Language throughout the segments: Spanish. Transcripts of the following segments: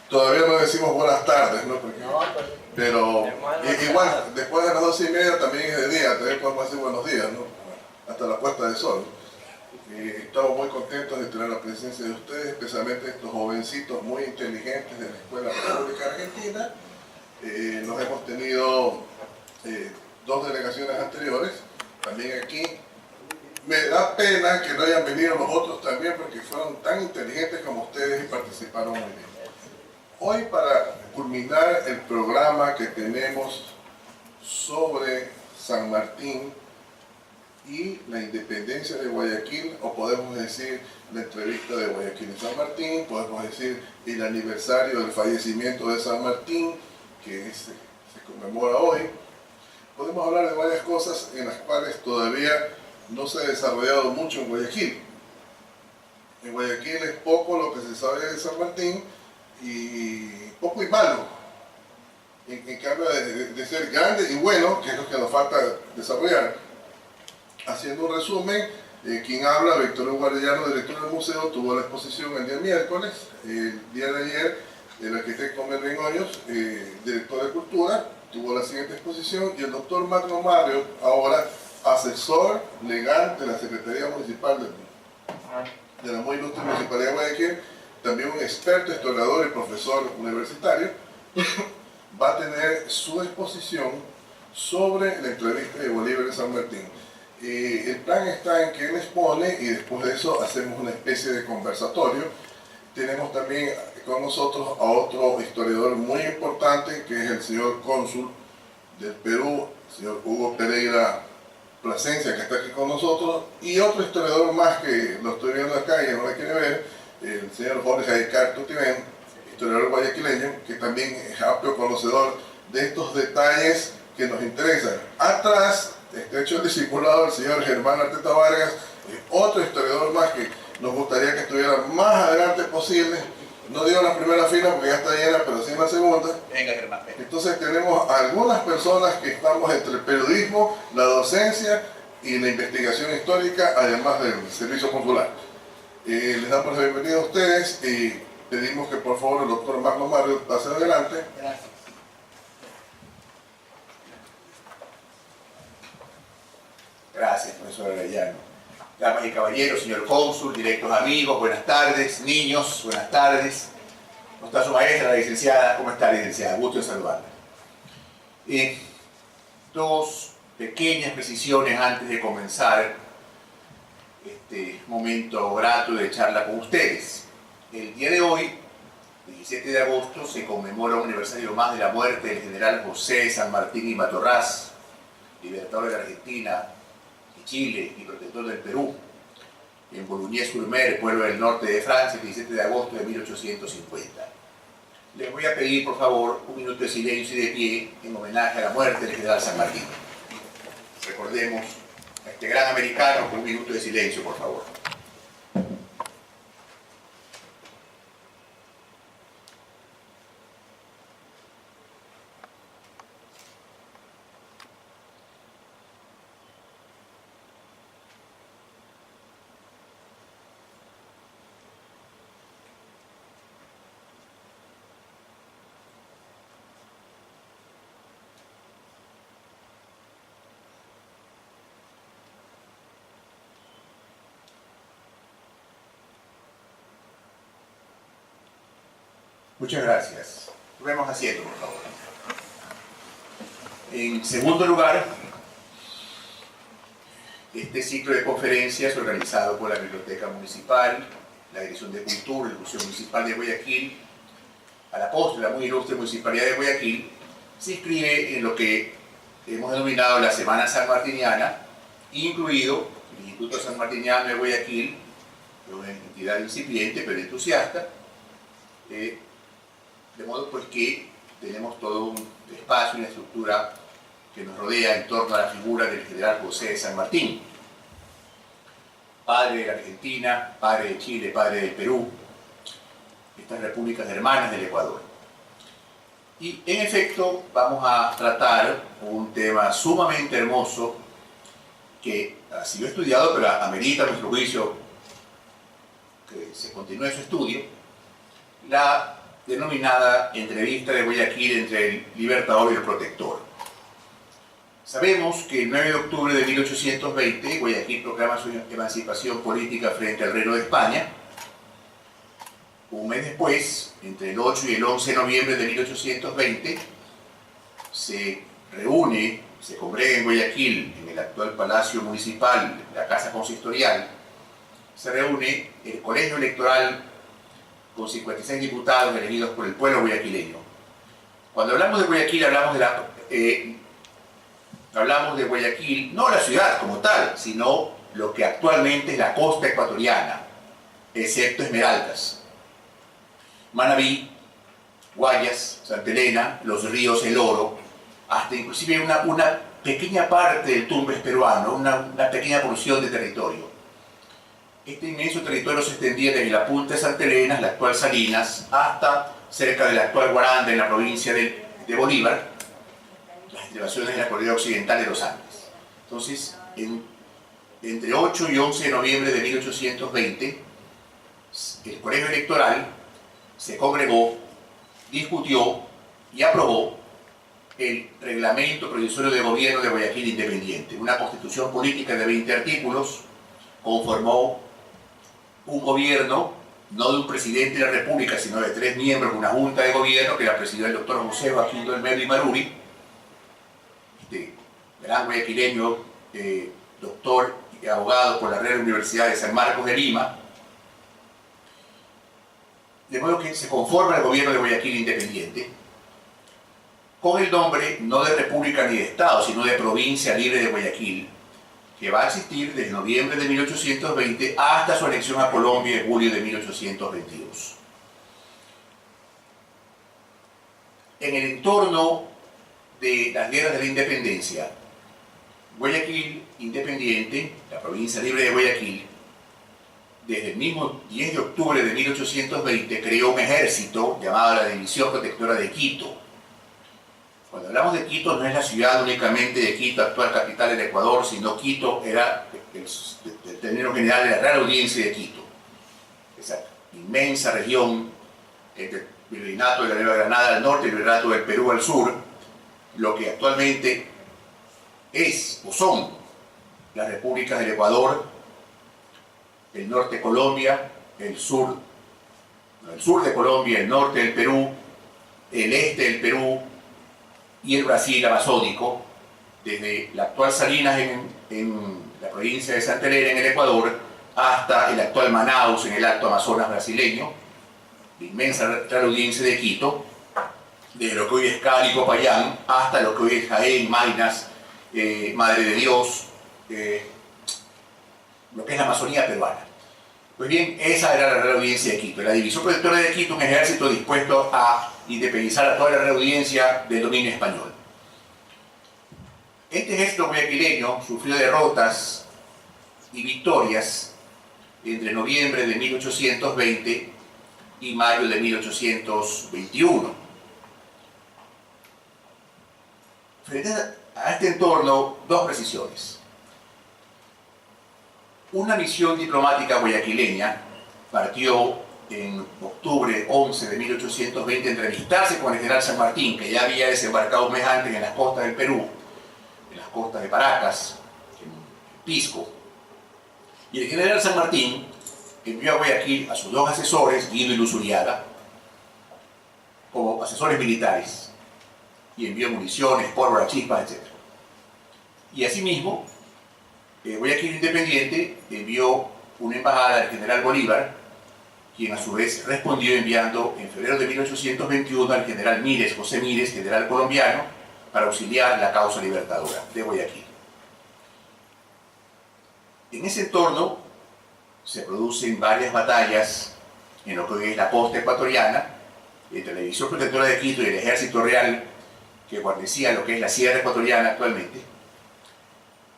Todavía no decimos buenas tardes, ¿no? No, pues, Pero hermano, igual, después de las 12:30 también es de día, también podemos decir buenos días, ¿no? Hasta la puesta de sol. Estamos muy contentos de tener la presencia de ustedes, especialmente estos jovencitos muy inteligentes de la Escuela República Argentina. Nos hemos tenido dos delegaciones anteriores, también aquí. Me da pena que no hayan venido los otros también porque fueron tan inteligentes como ustedes y participaron muy bien. Hoy, para culminar el programa que tenemos sobre San Martín y la independencia de Guayaquil, o podemos decir la entrevista de Guayaquil en San Martín, podemos decir el aniversario del fallecimiento de San Martín, que se conmemora hoy, podemos hablar de varias cosas en las cuales todavía no se ha desarrollado mucho en Guayaquil. En Guayaquil es poco lo que se sabe de San Martín, y poco y malo, en cambio de ser grande y bueno, que es lo que nos falta desarrollar. Haciendo un resumen, quien habla, Víctor Hugo Arellano, director del museo, tuvo la exposición el día miércoles. El día de ayer, el arquitecto Melvin Hoyos, director de Cultura, tuvo la siguiente exposición, y el doctor Magno Mario, ahora asesor legal de la Secretaría Municipal de la muy ilustre Municipalidad de Guayaquil, también un experto, historiador y profesor universitario, va a tener su exposición sobre la entrevista de Bolívar en San Martín. El plan está en que él expone y después de eso hacemos una especie de conversatorio. Tenemos también con nosotros a otro historiador muy importante, que es el señor cónsul del Perú, el señor Hugo Pereira Plasencia, que está aquí con nosotros, y otro historiador más que lo estoy viendo acá y no me quiere ver, el señor Jorge Aicar Tutiven, historiador guayaquileño, que también es amplio conocedor de estos detalles que nos interesan. Atrás está hecho el discipulado del señor Germán Arteta Vargas, otro historiador más que nos gustaría que estuviera más adelante posible. No digo en la primera fila porque ya está llena, pero sí en la segunda. Venga, Germán. Venga. Entonces tenemos algunas personas que estamos entre el periodismo, la docencia y la investigación histórica, además del servicio consular. Les damos la bienvenida a ustedes y pedimos que por favor el doctor Magno Mario pase adelante. gracias. Gracias, profesor Arellano. Damas y caballeros, señor cónsul, directos amigos, buenas tardes. Niños, buenas tardes. ¿Cómo está su maestra, la licenciada? ¿Cómo está, licenciada? Gusto de saludarla. Dos pequeñas precisiones antes de comenzar este momento grato de charla con ustedes. El día de hoy, 17 de agosto, se conmemora un aniversario más de la muerte del general José San Martín y Matorraz, libertador de la Argentina, Chile y protector del Perú, en Boulogne-sur-Mer, pueblo del norte de Francia, el 17 de agosto de 1850. Les voy a pedir, por favor, un minuto de silencio y de pie en homenaje a la muerte del general San Martín. Recordemos a este gran americano con un minuto de silencio, por favor. Muchas gracias. Tomemos asiento, por favor. En segundo lugar, este ciclo de conferencias organizado por la Biblioteca Municipal, la Dirección de Cultura y el Museo Municipal de Guayaquil, a la postre, la muy ilustre Municipalidad de Guayaquil, se inscribe en lo que hemos denominado la Semana Sanmartiniana, incluido el Instituto Sanmartiniano de Guayaquil, una entidad incipiente pero entusiasta, de modo pues que tenemos todo un espacio y una estructura que nos rodea en torno a la figura del general José de San Martín, padre de la Argentina, padre de Chile, padre del Perú, estas repúblicas hermanas del Ecuador. Y en efecto vamos a tratar un tema sumamente hermoso que ha sido estudiado, pero amerita a nuestro juicio que se continúe su estudio, la denominada Entrevista de Guayaquil entre el Libertador y el Protector. Sabemos que el 9 de octubre de 1820 Guayaquil proclama su emancipación política frente al Reino de España. Un mes después, entre el 8 y el 11 de noviembre de 1820, se congrega en Guayaquil, en el actual Palacio Municipal, la Casa Consistorial, se reúne el colegio electoral con 56 diputados elegidos por el pueblo guayaquileño. Cuando hablamos de Guayaquil, hablamos de Guayaquil, no la ciudad como tal, sino lo que actualmente es la costa ecuatoriana, excepto Esmeraldas, Manabí, Guayas, Santa Elena, los ríos El Oro, hasta inclusive una pequeña parte del Tumbes peruano, una pequeña porción de territorio. Este inmenso territorio se extendía desde la punta de Santa Elena, la actual Salinas, hasta cerca de la actual Guaranda, en la provincia de Bolívar, las estribaciones de la cordillera occidental de los Andes. Entonces, entre 8 y 11 de noviembre de 1820, el colegio electoral se congregó, discutió y aprobó el Reglamento Provisorio de Gobierno de Guayaquil Independiente, una constitución política de 20 artículos. Conformó un gobierno, no de un presidente de la República, sino de 3 miembros de una junta de gobierno que la presidió el doctor José Joaquín Olmedo y Maruri, gran guayaquileño, doctor y abogado por la Real Universidad de San Marcos de Lima. De modo que se conforma el gobierno de Guayaquil Independiente con el nombre no de República ni de Estado, sino de Provincia Libre de Guayaquil, que va a existir desde noviembre de 1820 hasta su anexión a Colombia en julio de 1822. En el entorno de las guerras de la independencia, Guayaquil Independiente, la Provincia Libre de Guayaquil, desde el mismo 10 de octubre de 1820 creó un ejército llamado la División Protectora de Quito. Cuando hablamos de Quito, no es la ciudad únicamente de Quito, actual capital del Ecuador, sino Quito era, en términos generales, la Real Audiencia de Quito. Esa inmensa región entre el Virreinato de la Nueva Granada al norte y el Virreinato del Perú al sur, lo que actualmente es o son las repúblicas del Ecuador, el norte de Colombia, el sur de Colombia, el norte del Perú, el este del Perú y el Brasil amazónico, desde la actual Salinas en la provincia de Santa Elena en el Ecuador hasta el actual Manaus en el Alto Amazonas brasileño, la inmensa Real Audiencia de Quito, desde lo que hoy es Cali, Popayán, hasta lo que hoy es Jaén, Maynas, Madre de Dios, lo que es la Amazonía peruana. Pues bien, esa era la Real Audiencia de Quito. La División Protectora de Quito, un ejército dispuesto a independizar a toda la Real Audiencia del dominio español. Este ejército guayaquileño sufrió derrotas y victorias entre noviembre de 1820 y mayo de 1821. Frente a este entorno, dos precisiones. Una misión diplomática guayaquileña partió en octubre 11 de 1820 a entrevistarse con el general San Martín, que ya había desembarcado un mes antes en las costas del Perú, en las costas de Paracas, en Pisco. Y el general San Martín envió a Guayaquil a sus 2 asesores, Guido y Luz Uriaga, como asesores militares, y envió municiones, pólvora, chispas, etc. Y asimismo, Guayaquil Independiente envió una embajada al general Bolívar, quien a su vez respondió enviando en febrero de 1821 al general Mírez, José Mírez, general colombiano, para auxiliar la causa libertadora de Guayaquil. En ese entorno se producen varias batallas en lo que hoy es la costa ecuatoriana, entre la División Protectora de Quito y el Ejército Real que guarnecía lo que es la Sierra Ecuatoriana actualmente.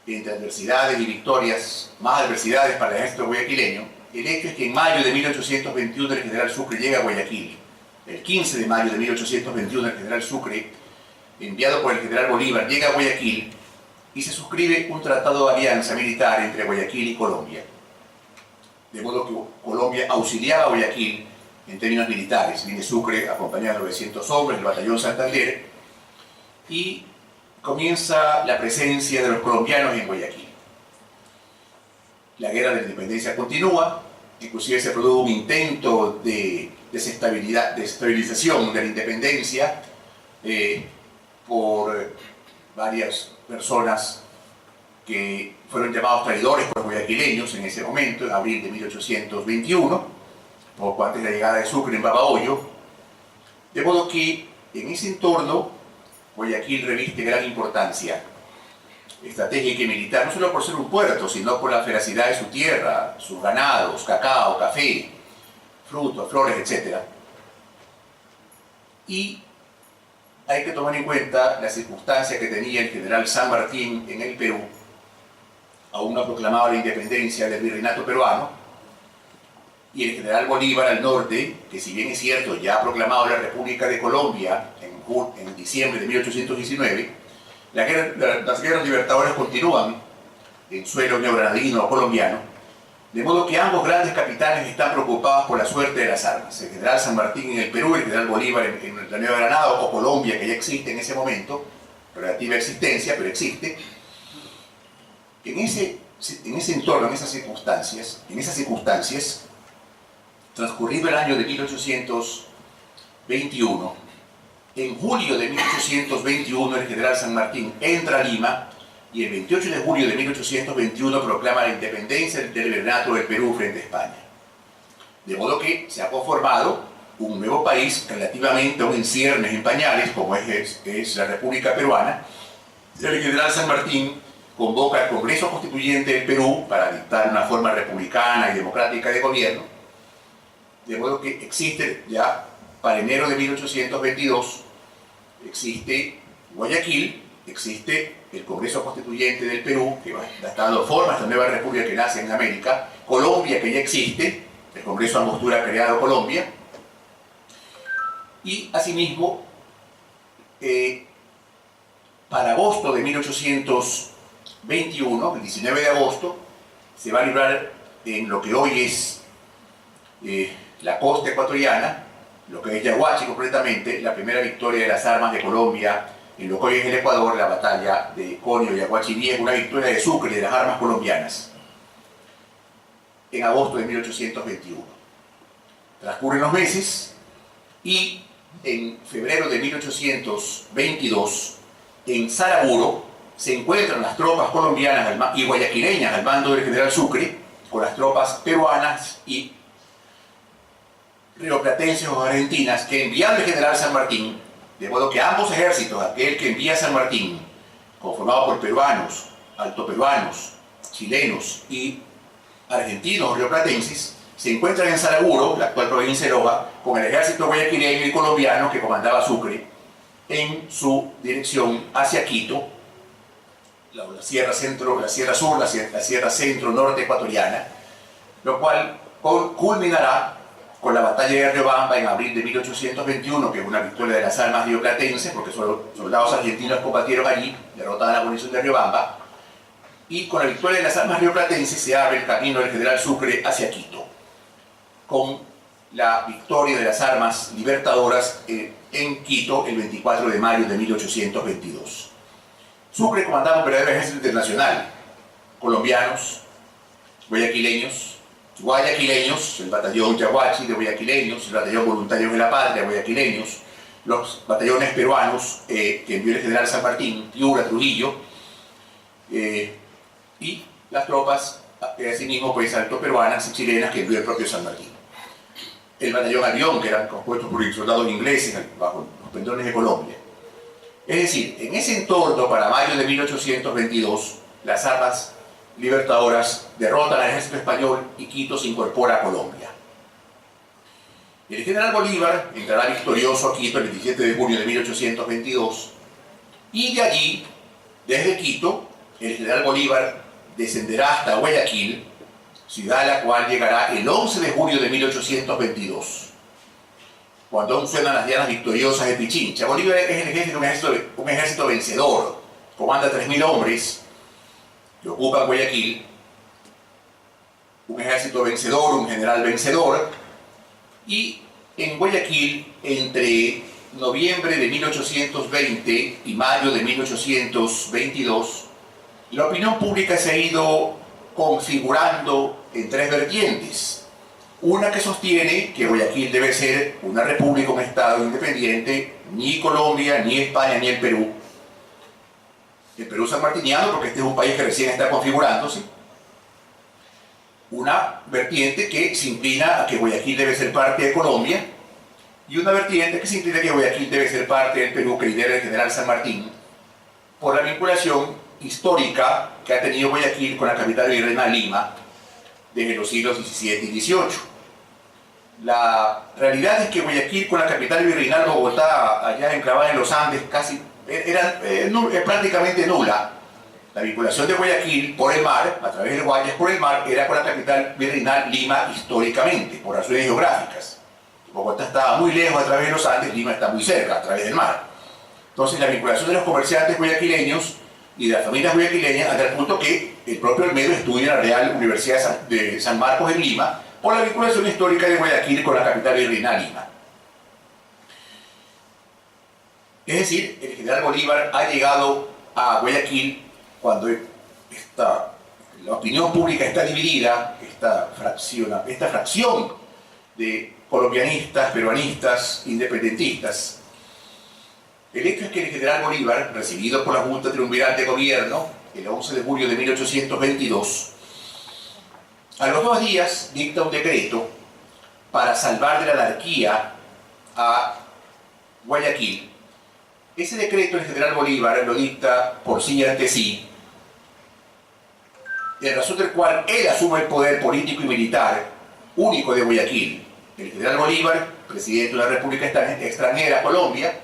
Entre adversidades y victorias, más adversidades para el ejército guayaquileño, el hecho es que en mayo de 1821 el general Sucre llega a Guayaquil. El 15 de mayo de 1821 el general Sucre, enviado por el general Bolívar, llega a Guayaquil y se suscribe un tratado de alianza militar entre Guayaquil y Colombia. De modo que Colombia auxiliaba a Guayaquil en términos militares. Viene Sucre acompañado de 900 hombres, el batallón Santander, y comienza la presencia de los colombianos en Guayaquil. La guerra de la independencia continúa, inclusive se produjo un intento de desestabilización de la independencia por varias personas que fueron llamados traidores por los guayaquileños en ese momento, en abril de 1821, poco antes de la llegada de Sucre en Babahoyo, de modo que en ese entorno Guayaquil reviste gran importancia estratégica y militar, no solo por ser un puerto, sino por la feracidad de su tierra, sus ganados, cacao, café, frutos, flores, etc. Y hay que tomar en cuenta la circunstancia que tenía el general San Martín en el Perú, aún no proclamaba la independencia del virreinato peruano, y el general Bolívar al norte, que si bien es cierto ya ha proclamado la República de Colombia en diciembre de 1819, las guerras libertadoras continúan en suelo neogranadino o colombiano, de modo que ambos grandes capitanes están preocupados por la suerte de las armas. El general San Martín en el Perú, el general Bolívar en la Nueva Granada o Colombia, que ya existe en ese momento, relativa existencia, pero existe. En ese entorno, en esas circunstancias, transcurrido el año de 1821, en julio de 1821 el general San Martín entra a Lima y el 28 de julio de 1821 proclama la independencia del virreinato del Perú frente a España. De modo que se ha conformado un nuevo país relativamente aún en ciernes, en pañales, como es la República Peruana. El general San Martín convoca al Congreso Constituyente del Perú para dictar una forma republicana y democrática de gobierno, de modo que existe ya, para enero de 1822, existe Guayaquil, existe el Congreso Constituyente del Perú, que está dando forma a esta nueva república que nace en América, Colombia, que ya existe, el Congreso Angostura ha creado Colombia, y asimismo, para agosto de 1821, el 19 de agosto, se va a librar en lo que hoy es la costa ecuatoriana, lo que es Yaguachi concretamente, la primera victoria de las armas de Colombia en lo que hoy es el Ecuador, la batalla de Conio y Yaguachi Viejo, una victoria de Sucre, de las armas colombianas, en agosto de 1821. Transcurren los meses y en febrero de 1822, en Saraguro, se encuentran las tropas colombianas y guayaquileñas al mando del general Sucre, con las tropas peruanas y rioplatenses o argentinas que envían el general San Martín, de modo que ambos ejércitos, aquel que envía San Martín, conformado por peruanos, altoperuanos, chilenos y argentinos rioplatenses, se encuentran en Saraguro, la actual provincia de Loja, con el ejército guayaquileño y colombiano que comandaba Sucre en su dirección hacia Quito, la sierra centro, la sierra sur, la sierra centro-norte ecuatoriana, lo cual culminará con la batalla de Riobamba en abril de 1821, que es una victoria de las armas rioplatenses, porque soldados argentinos combatieron allí, derrotaban la guarnición de Riobamba, y con la victoria de las armas rioplatenses se abre el camino del general Sucre hacia Quito, con la victoria de las armas libertadoras en Quito el 24 de mayo de 1822. Sucre comandaba un verdadero ejército internacional, colombianos, guayaquileños, el batallón Yaguachi de guayaquileños, el batallón Voluntarios de la Patria guayaquileños, los batallones peruanos que envió el general San Martín, Piura, Trujillo, y las tropas, asimismo, pues, altoperuanas y chilenas que envió el propio San Martín. El batallón Avión, que eran compuestos por soldados ingleses bajo los pendones de Colombia. Es decir, en ese entorno, para mayo de 1822, las armas libertadoras derrotan al ejército español y Quito se incorpora a Colombia. El general Bolívar entrará victorioso a Quito el 27 de junio de 1822 y de allí, desde Quito, el general Bolívar descenderá hasta Guayaquil, ciudad a la cual llegará el 11 de junio de 1822. Cuando aún suenan las dianas victoriosas de Pichincha. Bolívar es el ejército, un ejército vencedor, comanda 3.000 hombres, que ocupan Guayaquil, un ejército vencedor, un general vencedor, y en Guayaquil entre noviembre de 1820 y mayo de 1822, la opinión pública se ha ido configurando en tres vertientes. Una que sostiene que Guayaquil debe ser una república, un estado independiente, ni Colombia, ni España, ni el Perú. El Perú sanmartiniano, porque este es un país que recién está configurándose. Una vertiente que se inclina a que Guayaquil debe ser parte de Colombia, y una vertiente que se inclina a que Guayaquil debe ser parte del Perú, que lidera el general San Martín, por la vinculación histórica que ha tenido Guayaquil con la capital virreinal Lima desde los siglos XVII y XVIII. La realidad es que Guayaquil con la capital virreinal Bogotá, allá enclavada en los Andes, casi era prácticamente nula. La vinculación de Guayaquil por el mar, a través del Guayas por el mar, era con la capital virreinal Lima históricamente, por razones geográficas. Bogotá estaba muy lejos a través de los Andes, Lima está muy cerca, a través del mar. Entonces la vinculación de los comerciantes guayaquileños y de las familias guayaquileñas, hasta el punto que el propio Olmedo estudia en la Real Universidad de San Marcos en Lima, por la vinculación histórica de Guayaquil con la capital virreinal Lima. Es decir, el general Bolívar ha llegado a Guayaquil cuando la opinión pública está dividida, esta fracción de colombianistas, peruanistas, independentistas. El hecho es que el general Bolívar, recibido por la Junta Triunviral de Gobierno el 11 de julio de 1822, a los 2 días dicta un decreto para salvar de la anarquía a Guayaquil. Ese decreto el general Bolívar lo dicta por sí ante sí, en razón del cual él asume el poder político y militar único de Guayaquil. El general Bolívar, presidente de una república extranjera, Colombia,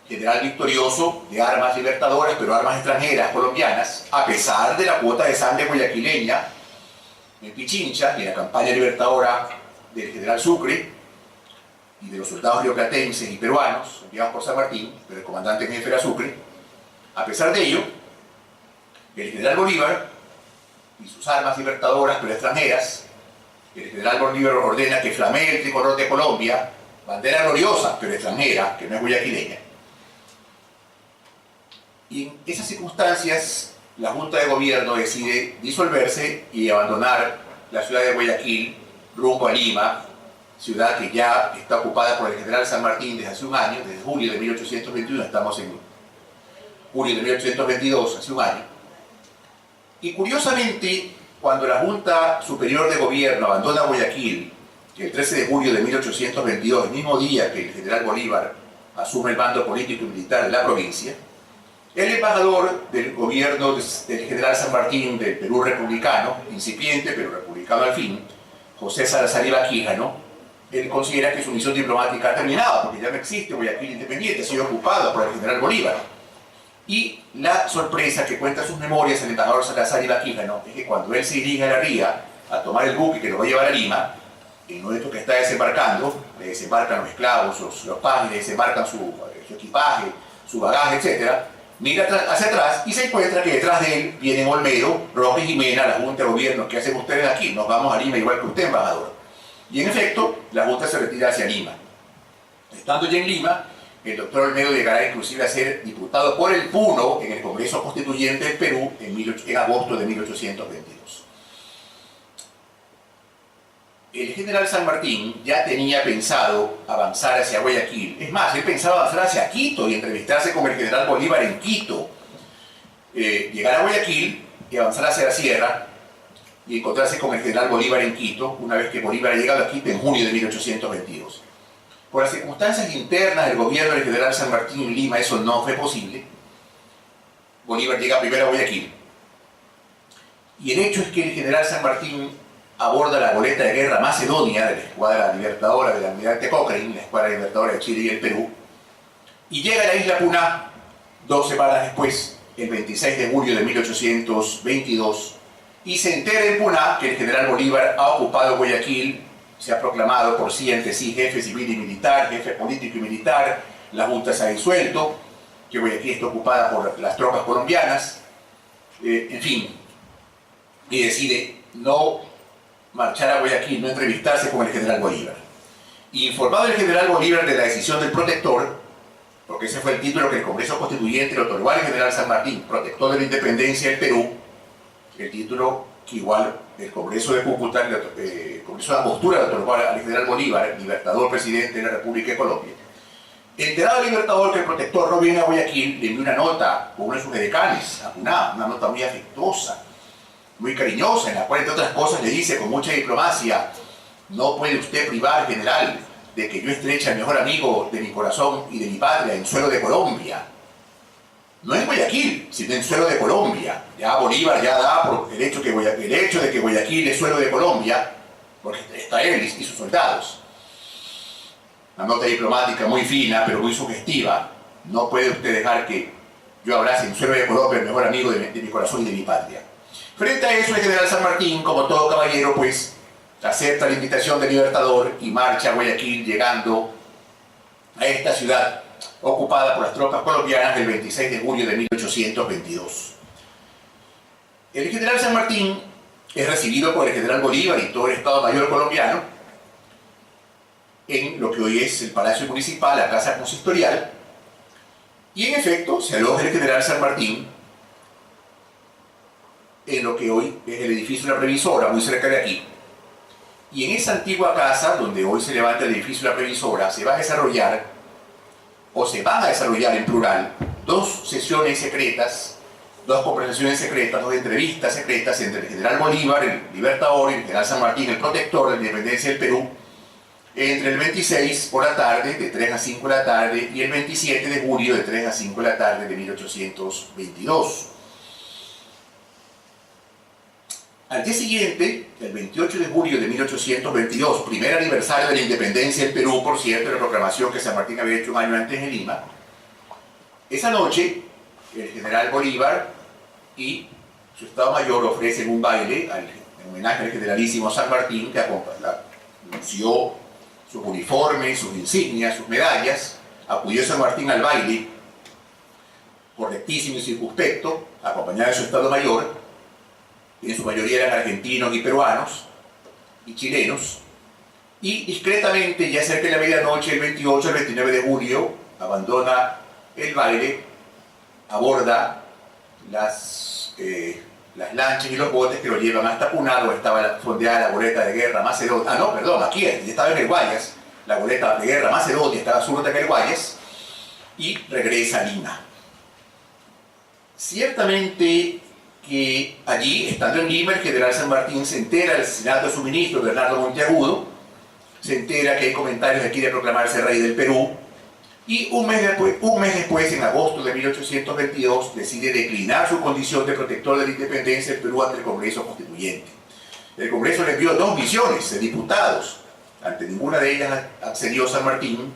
general victorioso de armas libertadoras, pero armas extranjeras colombianas, a pesar de la cuota de sangre guayaquileña en Pichincha y en la campaña libertadora del general Sucre y de los soldados rioplatenses y peruanos enviados por San Martín, pero el comandante en jefe era Sucre. A pesar de ello, el general Bolívar y sus armas libertadoras pero extranjeras, el general Bolívar ordena que flamee el tricolor de Colombia, bandera gloriosa pero extranjera, que no es guayaquileña. Y en esas circunstancias, la Junta de Gobierno decide disolverse y abandonar la ciudad de Guayaquil rumbo a Lima, ciudad que ya está ocupada por el general San Martín desde hace un año, desde julio de 1821, estamos en julio de 1822, hace un año. Y curiosamente, cuando la Junta Superior de Gobierno abandona Guayaquil, el 13 de julio de 1822, el mismo día que el general Bolívar asume el mando político y militar de la provincia, el embajador del gobierno del general San Martín del Perú republicano, incipiente pero republicano al fin, José Salazar Ibaquijano, él considera que su misión diplomática ha terminado, porque ya no existe Guayaquil independiente, ha sido ocupado por el general Bolívar. Y la sorpresa que cuenta sus memorias el embajador Salazar Ibaquijano es que cuando él se dirige a la ría a tomar el buque que lo va a llevar a Lima, en el momento que está desembarcando, le desembarcan los esclavos, los pajes, le desembarcan su equipaje, su bagaje, etc., mira hacia atrás y se encuentra que detrás de él vienen Olmedo, Roque y Jimena, la Junta de Gobierno. ¿Qué hacen ustedes aquí? Nos vamos a Lima igual que usted, embajador. Y en efecto, la Junta se retira hacia Lima. Estando ya en Lima, el doctor Olmedo llegará inclusive a ser diputado por el Puno en el Congreso Constituyente del Perú en agosto de 1822. El general San Martín ya tenía pensado avanzar hacia Guayaquil. Es más, él pensaba avanzar hacia Quito y entrevistarse con el general Bolívar en Quito. Llegar a Guayaquil y avanzar hacia la sierra y encontrarse con el general Bolívar en Quito, una vez que Bolívar ha llegado a Quito en junio de 1822. Por las circunstancias internas del gobierno del general San Martín en Lima, eso no fue posible. Bolívar llega primero a Guayaquil. Y el hecho es que el general San Martín aborda la goleta de guerra Macedonia de la escuadra libertadora del almirante Cochrane, la escuadra libertadora de Chile y el Perú, y llega a la isla Puná 2 semanas después, el 26 de julio de 1822, y se entera en Puná que el general Bolívar ha ocupado Guayaquil, se ha proclamado por sí ante sí jefe civil y militar, jefe político y militar, la Junta se ha disuelto, que Guayaquil está ocupada por las tropas colombianas, en fin, y decide no marchar a Guayaquil, no entrevistarse con el general Bolívar. Informado el general Bolívar de la decisión del protector, porque ese fue el título que el Congreso Constituyente le otorgó al general San Martín, protector de la independencia del Perú, el título que igual el Congreso de Cúcuta, el Congreso de Angostura le otorgó al general Bolívar, libertador presidente de la República de Colombia. Enterado el libertador que el protector no viene a Guayaquil, le envió una nota con uno de sus edecanes, a Puná, una nota muy afectuosa, muy cariñosa, en la cual, entre otras cosas, le dice con mucha diplomacia: no puede usted privar, general, de que yo estreche al mejor amigo de mi corazón y de mi patria en suelo de Colombia. No en Guayaquil, sino en suelo de Colombia. Ya Bolívar ya da por el hecho de que Guayaquil es suelo de Colombia, porque está él y sus soldados. Una nota diplomática muy fina, pero muy sugestiva. No puede usted dejar que yo abrace en suelo de Colombia el mejor amigo de mi corazón y de mi patria. Frente a eso, el general San Martín, como todo caballero, pues acepta la invitación del libertador y marcha a Guayaquil, llegando a esta ciudad ocupada por las tropas colombianas el 26 de julio de 1822. El general San Martín es recibido por el general Bolívar y todo el Estado Mayor colombiano en lo que hoy es el Palacio Municipal, la Casa Consistorial, y en efecto se aloja el general San Martín en lo que hoy es el edificio de la Previsora, muy cerca de aquí. Y en esa antigua casa, donde hoy se levanta el edificio de la Previsora, se va a desarrollar, o se van a desarrollar en plural, dos sesiones secretas, dos conversaciones secretas, dos entrevistas secretas entre el general Bolívar, el libertador, y el general San Martín, el protector de la independencia del Perú, entre el 26 por la tarde, de 3 a 5 de la tarde, y el 27 de julio, de 3 a 5 de la tarde de 1822. Al día siguiente, el 28 de julio de 1822, primer aniversario de la independencia del Perú, por cierto, la proclamación que San Martín había hecho un año antes en Lima, esa noche, el general Bolívar y su Estado Mayor ofrecen un baile en homenaje al generalísimo San Martín, que anunció sus uniformes, sus insignias, sus medallas. Acudió San Martín al baile, correctísimo y circunspecto, acompañado de su Estado Mayor, y en su mayoría eran argentinos y peruanos y chilenos, y discretamente, ya cerca de la medianoche, el 28 al 29 de julio, abandona el baile, aborda las lanchas y los botes que lo llevan hasta Puná, donde estaba fondeada la goleta de guerra Macedonia. Ah, no, perdón, aquí estaba en el Guayas, la goleta de guerra Macedonia estaba surta en el Guayas, y regresa a Lima. Ciertamente que allí, estando en Lima, el general San Martín se entera del asesinato de su ministro, Bernardo Monteagudo, se entera que hay comentarios que quiere proclamarse rey del Perú, y un mes después, en agosto de 1822, decide declinar su condición de protector de la independencia del Perú ante el Congreso Constituyente. El Congreso le envió 2 misiones de diputados. Ante ninguna de ellas accedió San Martín,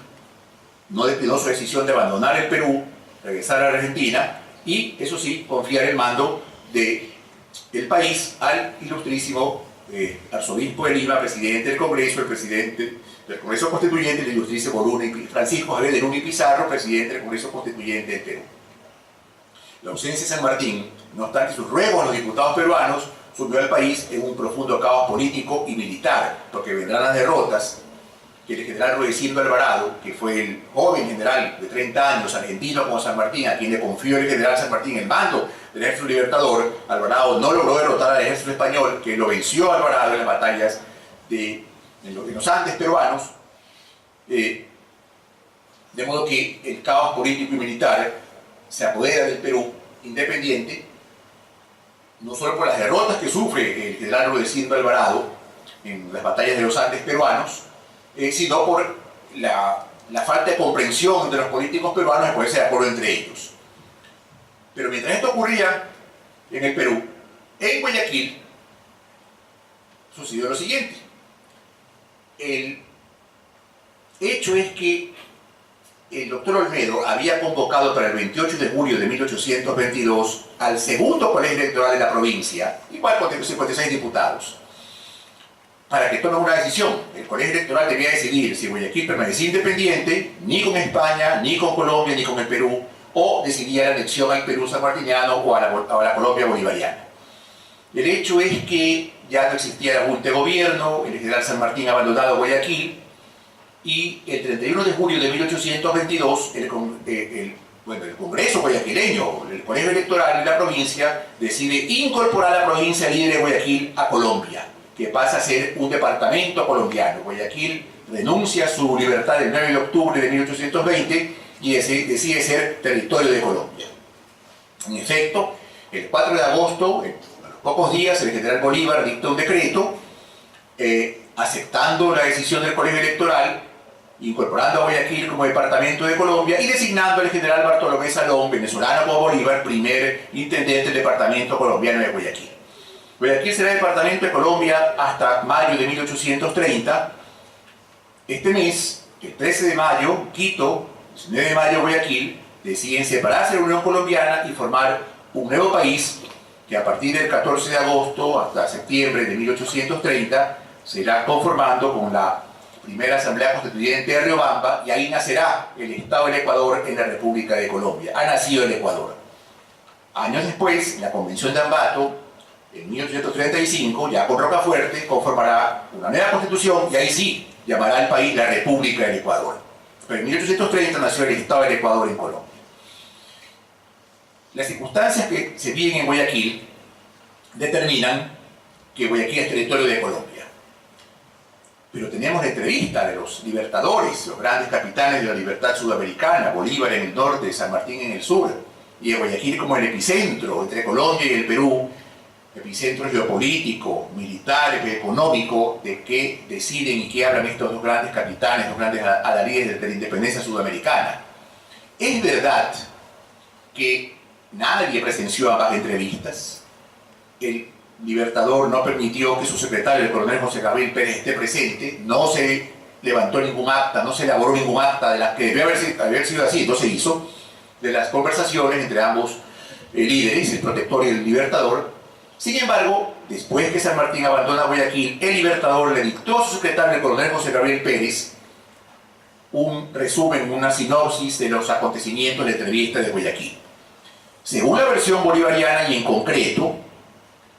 no declinó su decisión de abandonar el Perú, regresar a la Argentina y, eso sí, confiar el mando del país al ilustrísimo arzobispo de Lima, presidente del Congreso, el presidente del Congreso Constituyente, el ilustrísimo Francisco Javier de Luna y Pizarro, presidente del Congreso Constituyente del Perú. La ausencia de San Martín, no obstante sus ruegos a los diputados peruanos, sumió al país en un profundo caos político y militar, porque vendrán las derrotas que el general Rudecindo Alvarado, que fue el joven general de 30 años, argentino como San Martín, a quien le confió el general San Martín el mando del ejército libertador, Alvarado no logró derrotar al ejército español, que lo venció a Alvarado en las batallas en los Andes peruanos, de modo que el caos político y militar se apodera del Perú independiente, no solo por las derrotas que sufre el general Rudecindo Alvarado en las batallas de los Andes peruanos, sino por la falta de comprensión de los políticos peruanos de ponerse de acuerdo entre ellos. Pero mientras esto ocurría en el Perú, en Guayaquil sucedió lo siguiente. El hecho es que el doctor Olmedo había convocado para el 28 de julio de 1822 al segundo colegio electoral de la provincia, igual con 56 diputados, para que tome una decisión. El colegio electoral debía decidir si Guayaquil permanecía independiente, ni con España, ni con Colombia, ni con el Perú, o decidía la anexión al Perú sanmartiniano o a la Colombia bolivariana. El hecho es que ya no existía la Junta de Gobierno, el general San Martín ha abandonado Guayaquil, y el 31 de julio de 1822 el Congreso guayaquileño, el Colegio Electoral de la provincia, decide incorporar a la provincia libre de Guayaquil a Colombia, que pasa a ser un departamento colombiano. Guayaquil renuncia a su libertad el 9 de octubre de 1820 y decide ser territorio de Colombia. En efecto, el 4 de agosto, a los pocos días, el general Bolívar dicta un decreto aceptando la decisión del Colegio Electoral, incorporando a Guayaquil como departamento de Colombia y designando al general Bartolomé Salón, venezolano como Bolívar, primer intendente del departamento colombiano de Guayaquil. Guayaquil será departamento de Colombia hasta mayo de 1830. Este mes, el 13 de mayo, Quito, el 19 de mayo, Guayaquil, deciden separarse de la Unión Colombiana y formar un nuevo país que a partir del 14 de agosto hasta septiembre de 1830 se irá conformando con la primera Asamblea Constituyente de Riobamba, y ahí nacerá el Estado del Ecuador en la República de Colombia. Ha nacido el Ecuador. Años después, la Convención de Ambato, en 1835, ya con Rocafuerte, conformará una nueva constitución y ahí sí llamará al país la República del Ecuador. Pero en 1830 nació el Estado del Ecuador en Colombia. Las circunstancias que se viven en Guayaquil determinan que Guayaquil es territorio de Colombia. Pero tenemos la entrevista de los libertadores, los grandes capitanes de la libertad sudamericana, Bolívar en el norte, San Martín en el sur, y de Guayaquil como el epicentro entre Colombia y el Perú, epicentro geopolítico, militar, económico, de qué deciden y qué hablan estos dos grandes capitanes, los grandes adalides de la independencia sudamericana. Es verdad que nadie presenció ambas entrevistas. El Libertador no permitió que su secretario, el coronel José Gabriel Pérez, esté presente, no se levantó ningún acta, no se elaboró ningún acta de las que debió haber sido así, no se hizo, de las conversaciones entre ambos líderes, el protector y el libertador. Sin embargo, después que San Martín abandona Guayaquil, el libertador le dictó a su secretario, el coronel José Gabriel Pérez, un resumen, una sinopsis de los acontecimientos de la entrevista de Guayaquil. Según la versión bolivariana y en concreto,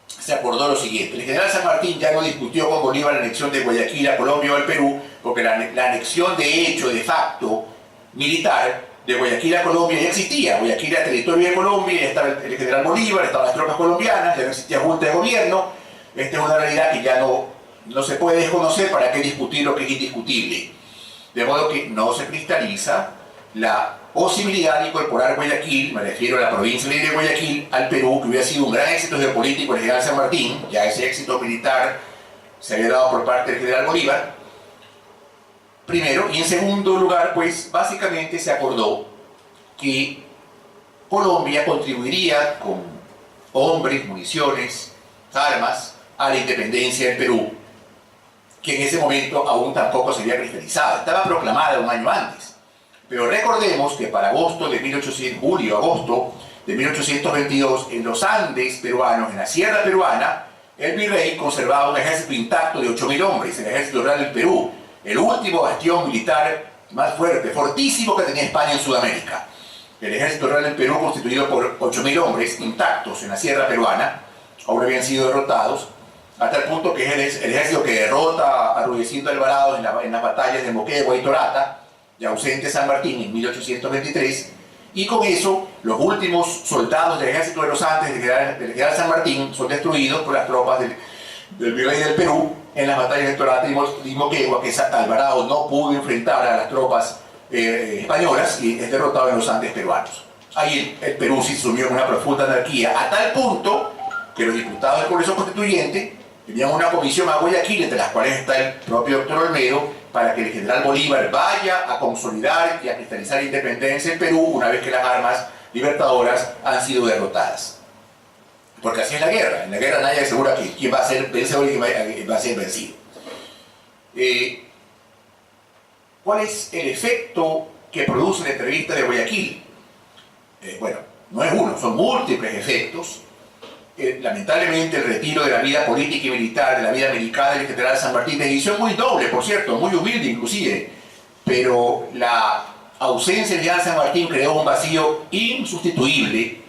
se acordó lo siguiente: el general San Martín ya no discutió con Bolívar la anexión de Guayaquil a Colombia o al Perú, porque la anexión de hecho, de facto, militar, de Guayaquil a Colombia ya existía. Guayaquil era territorio de Colombia, ya estaba el general Bolívar, estaban las tropas colombianas, ya no existía junta de gobierno. Esta es una realidad que ya no se puede desconocer, para qué discutir lo que es indiscutible. De modo que no se cristaliza la posibilidad de incorporar Guayaquil, me refiero a la provincia libre de Guayaquil, al Perú, que hubiera sido un gran éxito geopolítico el general San Martín. Ya ese éxito militar se había dado por parte del general Bolívar, primero, y en segundo lugar, pues básicamente se acordó que Colombia contribuiría con hombres, municiones, armas a la independencia del Perú, que en ese momento aún tampoco se había cristalizado, estaba proclamada un año antes. Pero recordemos que para julio-agosto de 1822, en los Andes peruanos, en la Sierra Peruana, el virrey conservaba un ejército intacto de 8.000 hombres, el ejército real del Perú, el último bastión militar más fuerte, fortísimo que tenía España en Sudamérica. El ejército real del Perú, constituido por 8.000 hombres intactos en la Sierra Peruana, ahora habían sido derrotados, hasta el punto que es el ejército que derrota a Rudecindo Alvarado en las batallas de Moquegua y Torata, y ausente San Martín en 1823, y con eso los últimos soldados del ejército de los Andes del general San Martín son destruidos por las tropas del virrey del Perú en las batallas de Torata y Moquegua, que Alvarado no pudo enfrentar a las tropas españolas y es derrotado en los Andes peruanos. Ahí el Perú se sumió en una profunda anarquía, a tal punto que los diputados del Congreso Constituyente tenían una comisión a Guayaquil, entre las cuales está el propio doctor Olmedo, para que el general Bolívar vaya a consolidar y a cristalizar la independencia en Perú una vez que las armas libertadoras han sido derrotadas. Porque así es la guerra. En la guerra nadie asegura que quién va a ser vencedor y quién va a ser vencido. ¿Cuál es el efecto que produce la entrevista de Guayaquil? Bueno, no es uno, son múltiples efectos. Lamentablemente el retiro de la vida política y militar, de la vida militar del general San Martín, decisión muy noble, por cierto, muy humilde inclusive, pero la ausencia del general San Martín creó un vacío insustituible,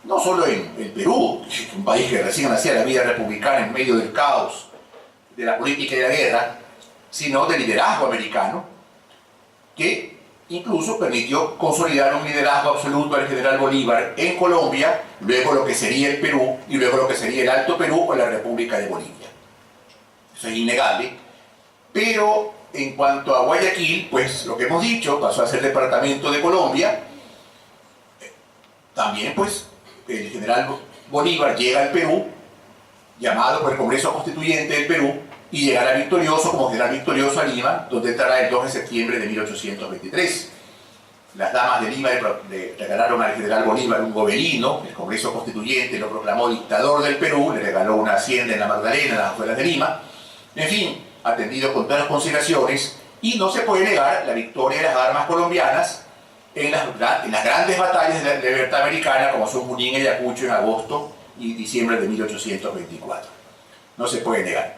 no solo en el Perú, un país que recién hacía la vida republicana en medio del caos de la política y de la guerra, sino del liderazgo americano, que incluso permitió consolidar un liderazgo absoluto del general Bolívar en Colombia, luego lo que sería el Perú y luego lo que sería el Alto Perú o la República de Bolivia. Eso es innegable. Pero en cuanto a Guayaquil, pues lo que hemos dicho, pasó a ser departamento de Colombia. También pues el general Bolívar llega al Perú, llamado por el Congreso Constituyente del Perú, y llegará victorioso como general victorioso a Lima, donde entrará el 2 de septiembre de 1823. Las damas de Lima le regalaron al general Bolívar un gobelino, el Congreso Constituyente lo proclamó dictador del Perú, le regaló una hacienda en la Magdalena, en las afueras de Lima. En fin, atendido con todas las consideraciones, y no se puede negar la victoria de las armas colombianas en las grandes batallas de la libertad americana, como son Junín y Ayacucho en agosto y diciembre de 1824. No se puede negar.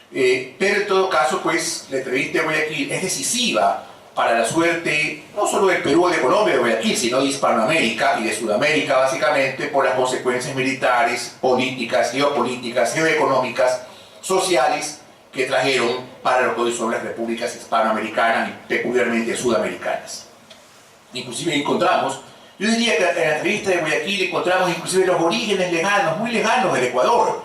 Pero en todo caso, pues, la entrevista de Guayaquil es decisiva para la suerte no solo del Perú o de Colombia de Guayaquil, sino de Hispanoamérica y de Sudamérica, básicamente por las consecuencias militares, políticas, geopolíticas, geoeconómicas, sociales que trajeron para lo que hoy son las repúblicas hispanoamericanas y peculiarmente sudamericanas. Inclusive encontramos, yo diría que en la entrevista de Guayaquil encontramos inclusive los orígenes lejanos, muy lejanos del Ecuador,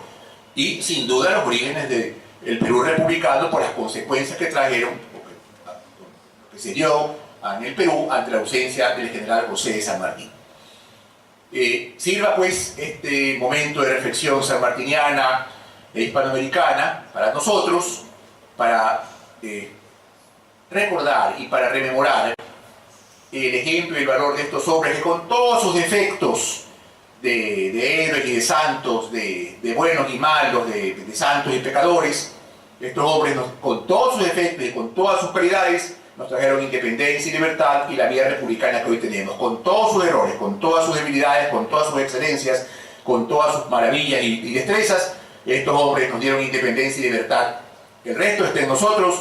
y sin duda los orígenes del Perú republicano por las consecuencias que trajeron, lo que se dio en el Perú ante la ausencia del general José de San Martín. Sirva pues este momento de reflexión sanmartiniana e hispanoamericana para nosotros, para recordar y para rememorar el ejemplo y el valor de estos hombres que con todos sus defectos de héroes y de santos, de buenos y malos, de santos y pecadores, estos hombres con todos sus defectos y con todas sus cualidades nos trajeron independencia y libertad y la vida republicana que hoy tenemos, con todos sus errores, con todas sus debilidades, con todas sus excelencias, con todas sus maravillas y destrezas. Estos hombres nos dieron independencia y libertad. El resto está en nosotros,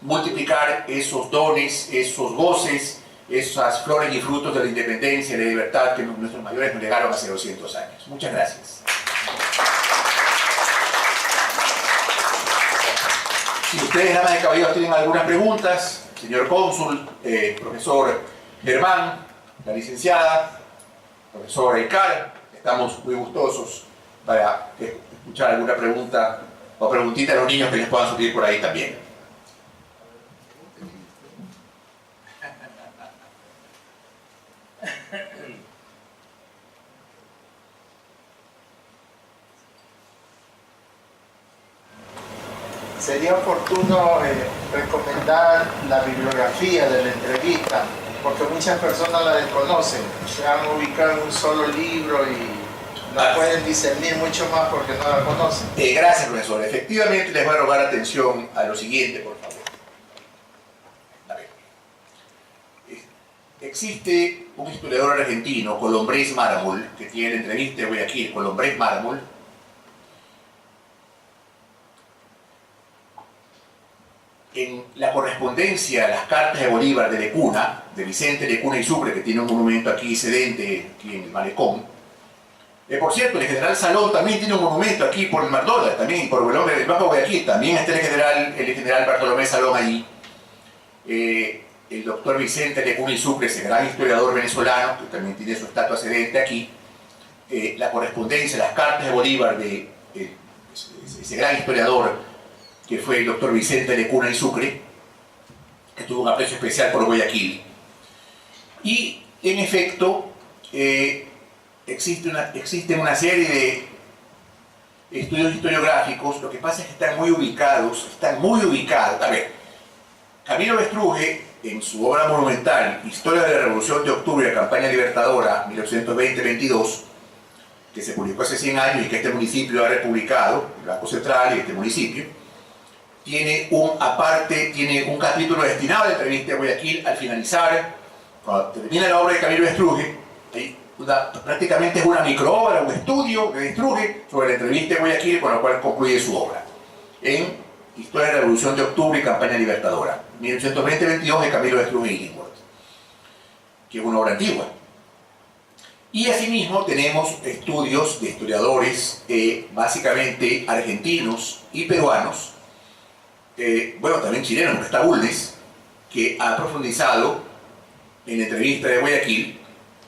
multiplicar esos dones, esos goces, esas flores y frutos de la independencia y la libertad que nuestros mayores nos legaron hace 200 años. Muchas gracias. Si ustedes, damas y caballeros, tienen algunas preguntas, señor cónsul, profesor Germán, la licenciada, profesor Elcar, estamos muy gustosos para escuchar alguna pregunta o preguntita a los niños que les puedan surgir por ahí también. Sería oportuno recomendar la bibliografía de la entrevista, porque muchas personas la desconocen, se han ubicado en un solo libro y no pueden discernir mucho más porque no la conocen. Gracias, profesor. Efectivamente, les voy a rogar atención a lo siguiente, por favor. A ver. Existe un historiador argentino, Colombrés Mármol, que tiene la entrevista de Guayaquil, Colombrés Mármol. En la correspondencia a las cartas de Bolívar de Lecuna, de Vicente Lecuna y Sucre, que tiene un monumento aquí sedente, aquí en el malecón. Por cierto, el general Salón también tiene un monumento aquí por el Mar Dólar, también por el hombre del Bajo Guayaquil, también está el general Bartolomé Salón allí. El doctor Vicente Lecuna y Sucre, ese gran historiador venezolano, que también tiene su estatua sedente aquí. La correspondencia, las cartas de Bolívar de ese gran historiador, que fue el doctor Vicente Lecuna y Sucre, que tuvo un aprecio especial por Guayaquil. Y, en efecto, existe una serie de estudios historiográficos. Lo que pasa es que están muy ubicados. A ver, Camilo Bestruje, en su obra monumental, Historia de la Revolución de Octubre y la Campaña Libertadora, 1920-22, que se publicó hace 100 años y que este municipio ha republicado, el Banco Central y este municipio, tiene un capítulo destinado a la entrevista de Guayaquil. Al finalizar, cuando termina la obra de Camilo Bestruje, prácticamente es una microobra, un estudio de Bestruje sobre la entrevista de Guayaquil, con lo cual concluye su obra, en Historia de la Revolución de Octubre y Campaña Libertadora, 1820-22 de Camilo Bestruje y Illingworth, que es una obra antigua. Y asimismo tenemos estudios de historiadores, básicamente argentinos y peruanos, bueno, también chilenos, porque está Bulnes, que ha profundizado en la entrevista de Guayaquil.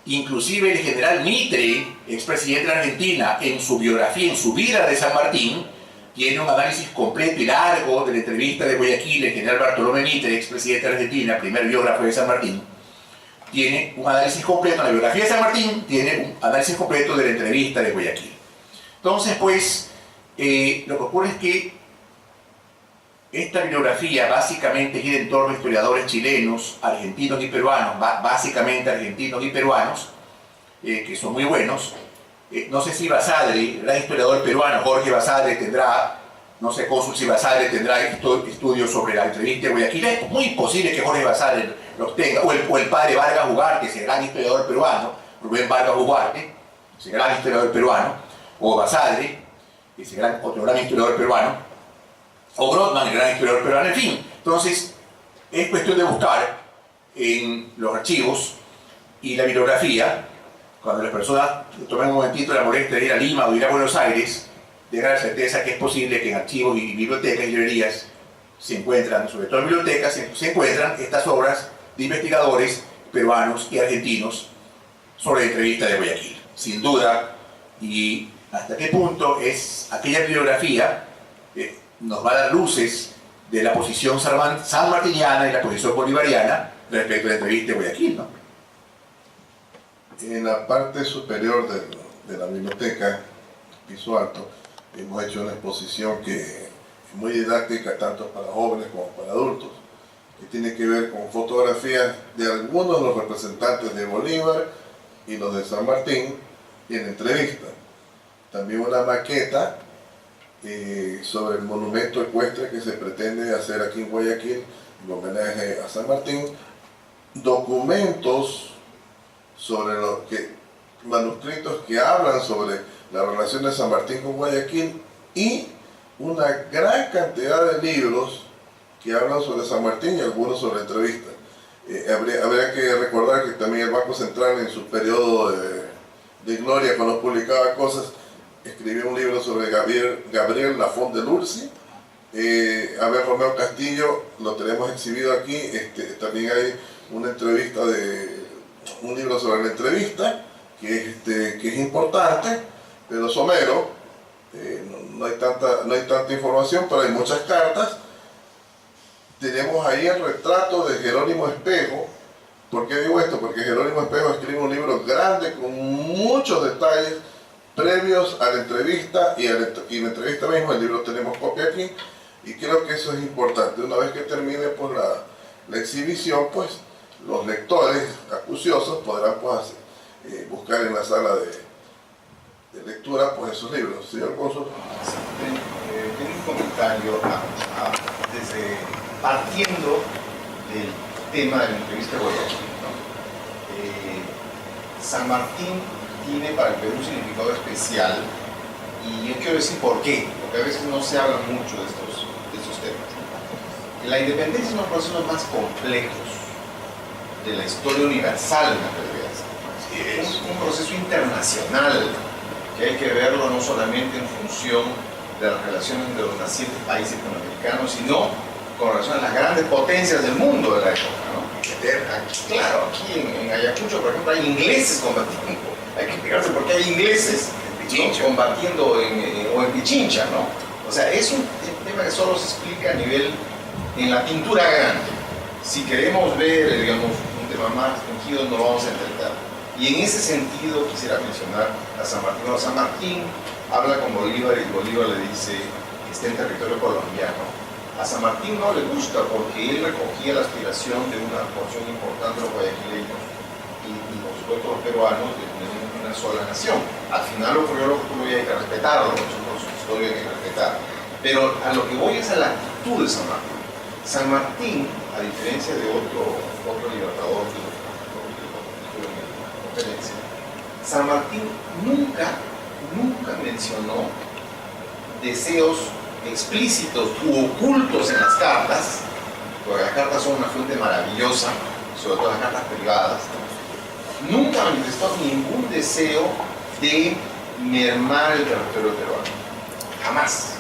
Inclusive el general Mitre, expresidente de Argentina, en su biografía, en su vida de San Martín, tiene un análisis completo y largo de la entrevista de Guayaquil. El general Bartolomé Mitre, expresidente de Argentina, primer biógrafo de San Martín, tiene un análisis completo, la biografía de San Martín tiene un análisis completo de la entrevista de Guayaquil. Entonces, pues, lo que ocurre es que esta bibliografía básicamente gira en torno a historiadores chilenos, argentinos y peruanos, básicamente argentinos y peruanos, que son muy buenos. No sé si Basadre, el gran historiador peruano, Jorge Basadre, tendrá, no sé, cónsul si Basadre tendrá estudios sobre la entrevista de Guayaquil. Es muy posible que Jorge Basadre los tenga, o el padre Vargas Ugarte, ese gran historiador peruano, Rubén Vargas Ugarte, ese gran historiador peruano, o Basadre, ese otro gran historiador peruano, o Grotman, el gran historiador peruano, en fin. Entonces, es cuestión de buscar en los archivos y la bibliografía. Cuando las personas tomen un momentito la molestia de ir a Lima o ir a Buenos Aires, tengan la certeza que es posible que en archivos y bibliotecas y librerías se encuentran, sobre todo en bibliotecas, se encuentran estas obras de investigadores peruanos y argentinos sobre la entrevista de Guayaquil. Sin duda, y hasta qué punto es aquella bibliografía nos va a dar luces de la posición sanmartiniana y la posición bolivariana respecto a la entrevista de Guayaquil, ¿no? En la parte superior de la biblioteca, piso alto, hemos hecho una exposición que es muy didáctica tanto para jóvenes como para adultos, que tiene que ver con fotografías de algunos de los representantes de Bolívar y los de San Martín y en entrevista. También una maqueta sobre el monumento ecuestre que se pretende hacer aquí en Guayaquil en homenaje a San Martín, documentos sobre manuscritos que hablan sobre la relación de San Martín con Guayaquil y una gran cantidad de libros que hablan sobre San Martín y algunos sobre entrevistas. Habría que recordar que también el Banco Central en su periodo de gloria, cuando publicaba cosas, escribió un libro sobre Gabriel Lafont de Lurcy. Romeo Castillo, lo tenemos exhibido aquí. También hay una entrevista un libro sobre la entrevista que es importante, pero somero. No hay tanta información, pero hay muchas cartas. Tenemos ahí el retrato de Jerónimo Espejo. ¿Por qué digo esto? Porque Jerónimo Espejo escribe un libro grande con muchos detalles previos a la entrevista y la entrevista misma. El libro tenemos copia aquí y creo que eso es importante. Una vez que termine pues, la exhibición, pues los lectores acuciosos podrán pues, buscar en la sala de lectura pues, esos libros. Señor cónsul. Tengo un comentario partiendo del tema de la entrevista de Guayaquil, ¿no? San Martín tiene para el Perú un significado especial y yo quiero decir por qué, porque a veces no se habla mucho de estos temas. La independencia es uno de los procesos más complejos de la historia universal, es un proceso internacional que hay que verlo no solamente en función de las relaciones entre los nacientes países latinoamericanos, sino con relación a las grandes potencias del mundo de la época, ¿no? Claro, aquí en Ayacucho, por ejemplo, hay ingleses combatiendo. Hay que explicarse por qué hay ingleses combatiendo o en Pichincha, ¿no? O sea, es un tema que solo se explica a nivel en la pintura grande. Si queremos ver, digamos, un tema más restringido, no lo vamos a entender. Y en ese sentido quisiera mencionar a San Martín. Bueno, San Martín habla con Bolívar y Bolívar le dice que está en territorio colombiano. A San Martín no le gusta porque él recogía la aspiración de una porción importante de los guayaquileños y por supuesto los peruanos de una sola nación. Al final ocurrió lo que ocurrió y hay que respetarlo, por su historia hay que respetar. Pero a lo que voy es a la actitud de San Martín. San Martín, a diferencia de otro libertador que estuvo en la conferencia, San Martín nunca mencionó deseos explícitos u ocultos en las cartas, porque las cartas son una fuente maravillosa, sobre todo las cartas privadas. Nunca manifestó ningún deseo de mermar el territorio peruano, jamás.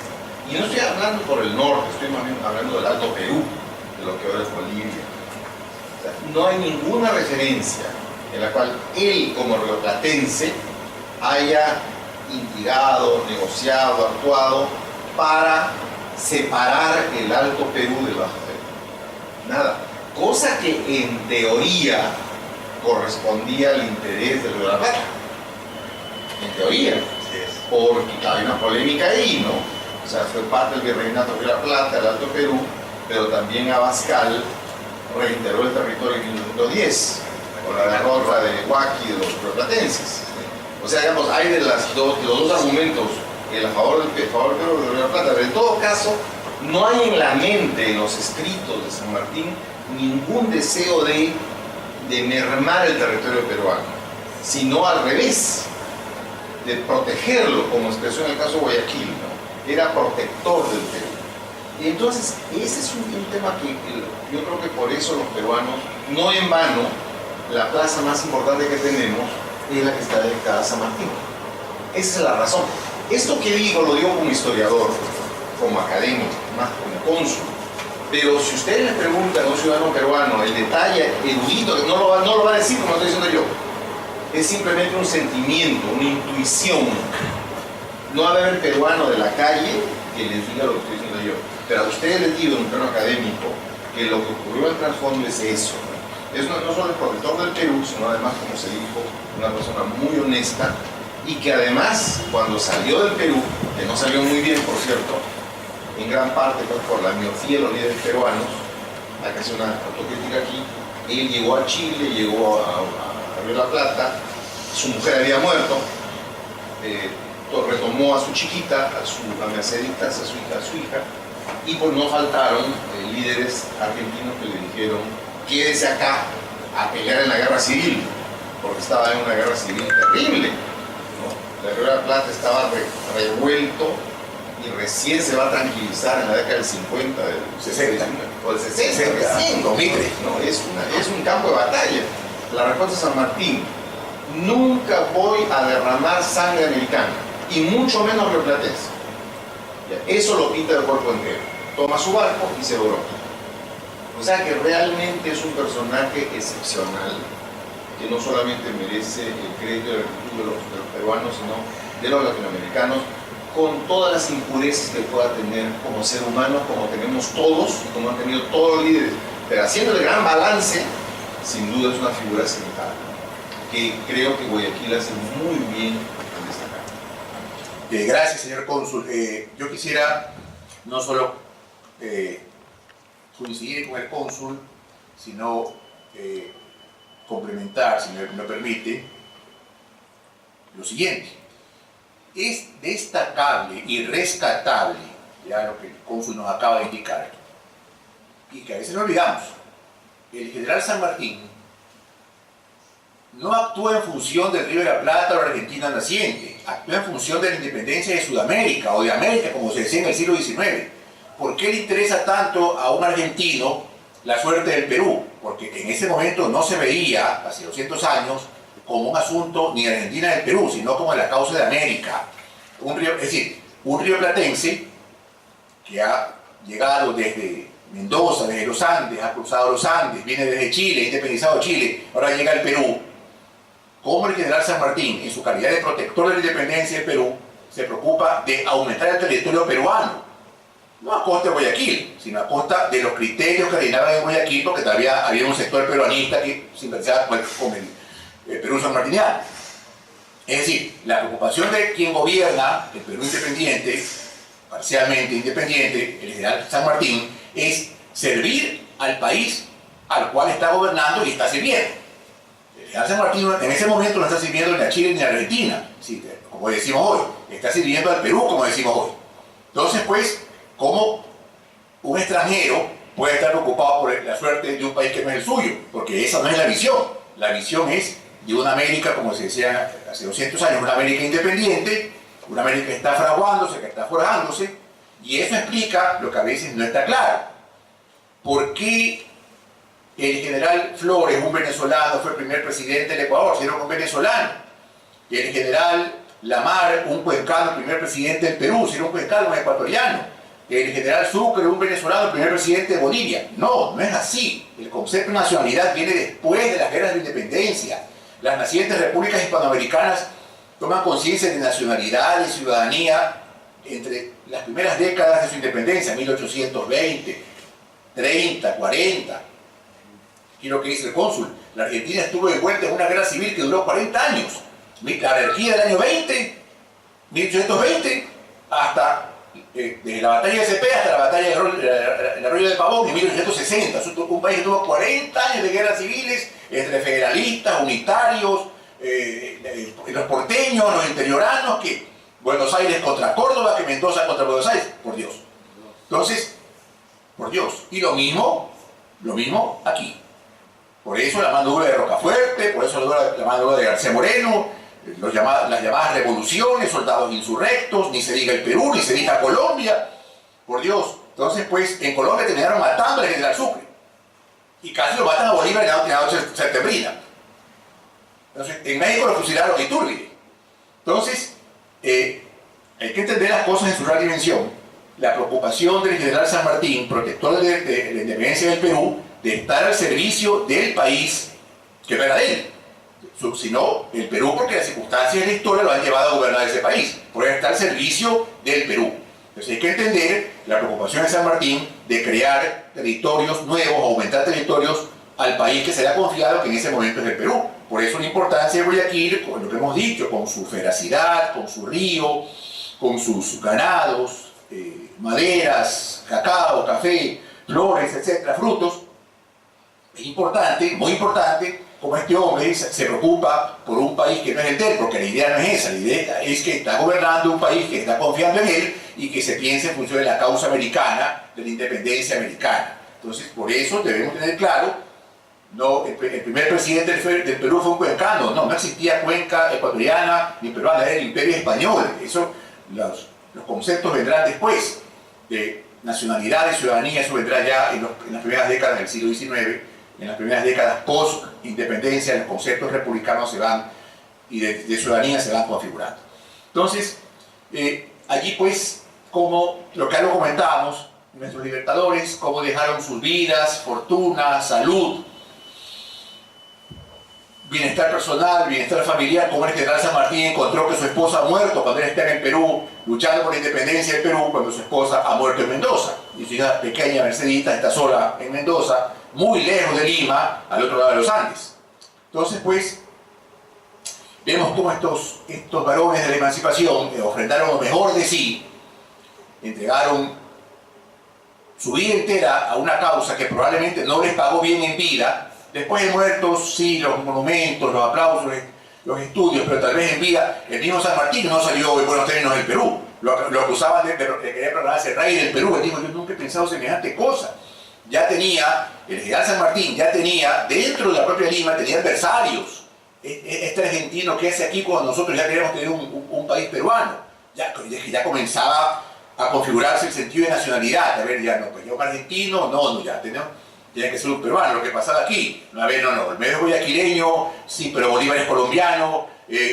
Y no estoy hablando por el norte, estoy más bien hablando del Alto Perú, de lo que ahora es Bolivia. no hay ninguna referencia en la cual él, como rioplatense, haya intrigado, negociado, actuado para separar el Alto Perú del Bajo Perú. Nada. Cosa que en teoría correspondía al interés del Río de la Plata. En teoría. Porque hay una polémica ahí, ¿no? O sea, fue parte del virreinato de la Plata, el Alto Perú, pero también Abascal reintegró el territorio en 1910 con la derrota de Huaki de los rioplatenses. O sea, digamos, hay de los dos argumentos a favor del Perú y de la Plata, pero en todo caso no hay en la mente, en los escritos de San Martín, ningún deseo de mermar el territorio peruano, sino al revés, de protegerlo, como expresó en el caso de Guayaquil, ¿no? Era protector del Perú. Y entonces, ese es un tema que yo creo que por eso los peruanos, no en vano, la plaza más importante que tenemos es la que está dedicada a San Martín. Esa es la razón. Esto que digo, lo digo como historiador, como académico, más como cónsul. Pero si ustedes le preguntan a un ciudadano peruano el detalle erudito, no lo va a decir como estoy diciendo yo. Es simplemente un sentimiento, una intuición. No va a haber peruano de la calle que les diga lo que estoy diciendo yo. Pero a ustedes les digo en un plano académico que lo que ocurrió en el trasfondo es eso. Es no solo el protector del Perú, sino además, como se dijo, una persona muy honesta y que además, cuando salió del Perú, que no salió muy bien, por cierto, en gran parte pues, por la miopía de los líderes peruanos, hay que hacer una autocrítica aquí, él llegó a Chile, llegó a Río de la Plata, su mujer había muerto, retomó a su chiquita, a Merceditas, a su hija, y pues no faltaron líderes argentinos que le dijeron, quédese acá a pelear en la guerra civil, porque estaba en una guerra civil terrible, ¿no? El Río de la Plata estaba revuelto y recién se va a tranquilizar en la década del 50, del 60, o del 60, recién, 2003, ¿no? Es un campo de batalla. La respuesta de San Martín: nunca voy a derramar sangre americana, y mucho menos rioplatense. Eso lo pinta el cuerpo entero. Toma su barco y se va a Europa. O sea que realmente es un personaje excepcional, que no solamente merece el crédito y la virtud de los peruanos, sino de los latinoamericanos, con todas las impurezas que pueda tener como ser humano, como tenemos todos y como han tenido todos los líderes. Pero haciendo el gran balance, sin duda es una figura central, que creo que Guayaquil hace muy bien en destacar. Gracias, señor cónsul. Yo quisiera no solo coincidir con el cónsul, sino complementar, si me lo permite, lo siguiente. Es destacable y rescatable, ya lo que el cónsul nos acaba de indicar, y que a veces lo olvidamos. El general San Martín no actúa en función del Río de la Plata o la Argentina naciente, actúa en función de la independencia de Sudamérica o de América, como se decía en el siglo XIX. ¿Por qué le interesa tanto a un argentino la suerte del Perú? Porque en ese momento no se veía, hace 200 años, como un asunto ni de Argentina ni del Perú, sino como de la causa de América. Es decir, un rioplatense que ha llegado desde Mendoza, desde los Andes, ha cruzado los Andes, viene desde Chile, independizado Chile, ahora llega al Perú. Como el general San Martín, en su calidad de protector de la independencia del Perú, se preocupa de aumentar el territorio peruano, no a costa de Guayaquil, sino a costa de los criterios que reinaban en Guayaquil, porque todavía había un sector peruanista que simpatizaba con el Perú sanmartiniano. Es decir, la preocupación de quien gobierna el Perú independiente, parcialmente independiente, el general San Martín, es servir al país al cual está gobernando y está sirviendo. El general San Martín en ese momento no está sirviendo ni a Chile ni a Argentina, como decimos hoy, está sirviendo al Perú, como decimos hoy. Entonces, pues, ¿cómo un extranjero puede estar preocupado por la suerte de un país que no es el suyo? Porque esa no es la visión. La visión es de una América, como se decía hace 200 años, una América independiente, una América que está fraguándose, que está forjándose, y eso explica lo que a veces no está claro. ¿Por qué el general Flores, un venezolano, fue el primer presidente del Ecuador, si era un venezolano? Y el general Lamar, un cuencano, el primer presidente del Perú, si era un cuencano, un ecuatoriano. el general Sucre, un venezolano, el primer presidente de Bolivia. No, no es así. El concepto de nacionalidad viene después de las guerras de independencia. Las nacientes repúblicas hispanoamericanas toman conciencia de nacionalidad y ciudadanía entre las primeras décadas de su independencia, 1820, 30, 40. Y lo que dice el cónsul, la Argentina estuvo envuelta en una guerra civil que duró 40 años. La anarquía del año 20, 1820, hasta desde la batalla de Cepeda hasta la batalla del Arroyo de Pavón en 1860. Un país que tuvo 40 años de guerras civiles entre federalistas, unitarios, los porteños, los interioranos, que Buenos Aires contra Córdoba, que Mendoza contra Buenos Aires, por Dios. Entonces, por Dios. Y lo mismo aquí. Por eso la mano dura de Rocafuerte, por eso la mano dura de García Moreno, las llamadas revoluciones, soldados insurrectos, ni se diga el Perú, ni se diga Colombia, por Dios. Entonces, pues, en Colombia terminaron matando al general Sucre. Y casi lo matan a Bolívar en la noche septembrina. Entonces, en México lo fusilaron a Iturbide. Entonces, hay que entender las cosas en su real dimensión. La preocupación del general San Martín, protector de la independencia del Perú, de estar al servicio del país que no era de él, sino el Perú, porque las circunstancias de la historia lo han llevado a gobernar ese país, por estar al servicio del Perú. Entonces hay que entender la preocupación de San Martín de crear territorios nuevos, aumentar territorios al país que se le ha confiado, que en ese momento es el Perú. Por eso la importancia de Guayaquil, con lo que hemos dicho, con su feracidad, con su río, con sus ganados, maderas, cacao, café, flores, etcétera, frutos. Es importante, muy importante, como este hombre se preocupa por un país que no es el de él, porque la idea no es esa. La idea es que está gobernando un país que está confiando en él y que se piense en función de la causa americana, de la independencia americana. Entonces, por eso debemos tener claro, no, el primer presidente del Perú fue un cuencano, no existía cuenca ecuatoriana ni peruana, era el imperio español. Eso, los conceptos vendrán después, de nacionalidad, de ciudadanía, eso vendrá ya en las primeras décadas del siglo XIX. En las primeras décadas post-independencia, los conceptos republicanos se van, y de ciudadanía se van configurando. Entonces, allí pues, como lo que algo comentábamos, nuestros libertadores, cómo dejaron sus vidas, fortuna, salud, bienestar personal, bienestar familiar, como el general San Martín encontró que su esposa ha muerto cuando él está en el Perú, luchando por la independencia del Perú, cuando su esposa ha muerto en Mendoza. Y su hija pequeña, Mercedita, está sola en Mendoza, muy lejos de Lima, al otro lado de los Andes. Entonces, pues, vemos cómo estos varones de la emancipación ofrendaron lo mejor de sí, entregaron su vida entera a una causa que probablemente no les pagó bien en vida. Después de muertos, sí, los monumentos, los aplausos, los estudios, pero tal vez en vida, el mismo San Martín no salió en buenos términos del Perú. Lo acusaban de querer proclamarse rey del Perú. Él dijo, yo nunca he pensado semejante cosa. Ya tenía, el general San Martín ya tenía, dentro de la propia Lima, tenía adversarios. Este argentino que hace aquí cuando nosotros ya queremos tener un país peruano. Ya comenzaba a configurarse el sentido de nacionalidad. A ver, ya no, pues yo argentino, ya tenía que ser un peruano. Lo que pasaba aquí, a ver, el medio guayaquileño, sí, pero Bolívar es colombiano.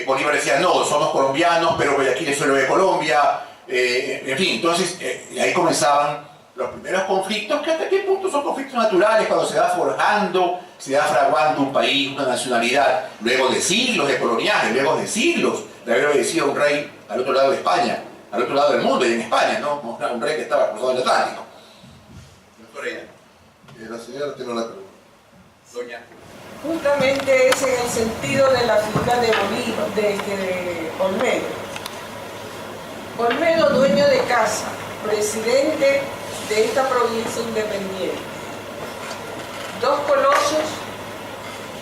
Bolívar decía, no, somos colombianos, pero Guayaquil es suelo de Colombia. En fin, entonces ahí comenzaban los primeros conflictos, que hasta qué punto son conflictos naturales, cuando se va forjando, se va fraguando un país, una nacionalidad, luego de siglos de coloniaje, luego de siglos de haber obedecido a un rey al otro lado de España, al otro lado del mundo, y en España, ¿no? Un rey que estaba cruzado el Atlántico. Doctora Ina. La señora tiene una pregunta. Doña. Justamente es en el sentido de la figura de Bolívar, de Olmedo. Olmedo, dueño de casa, presidente de esta provincia independiente. Dos colosos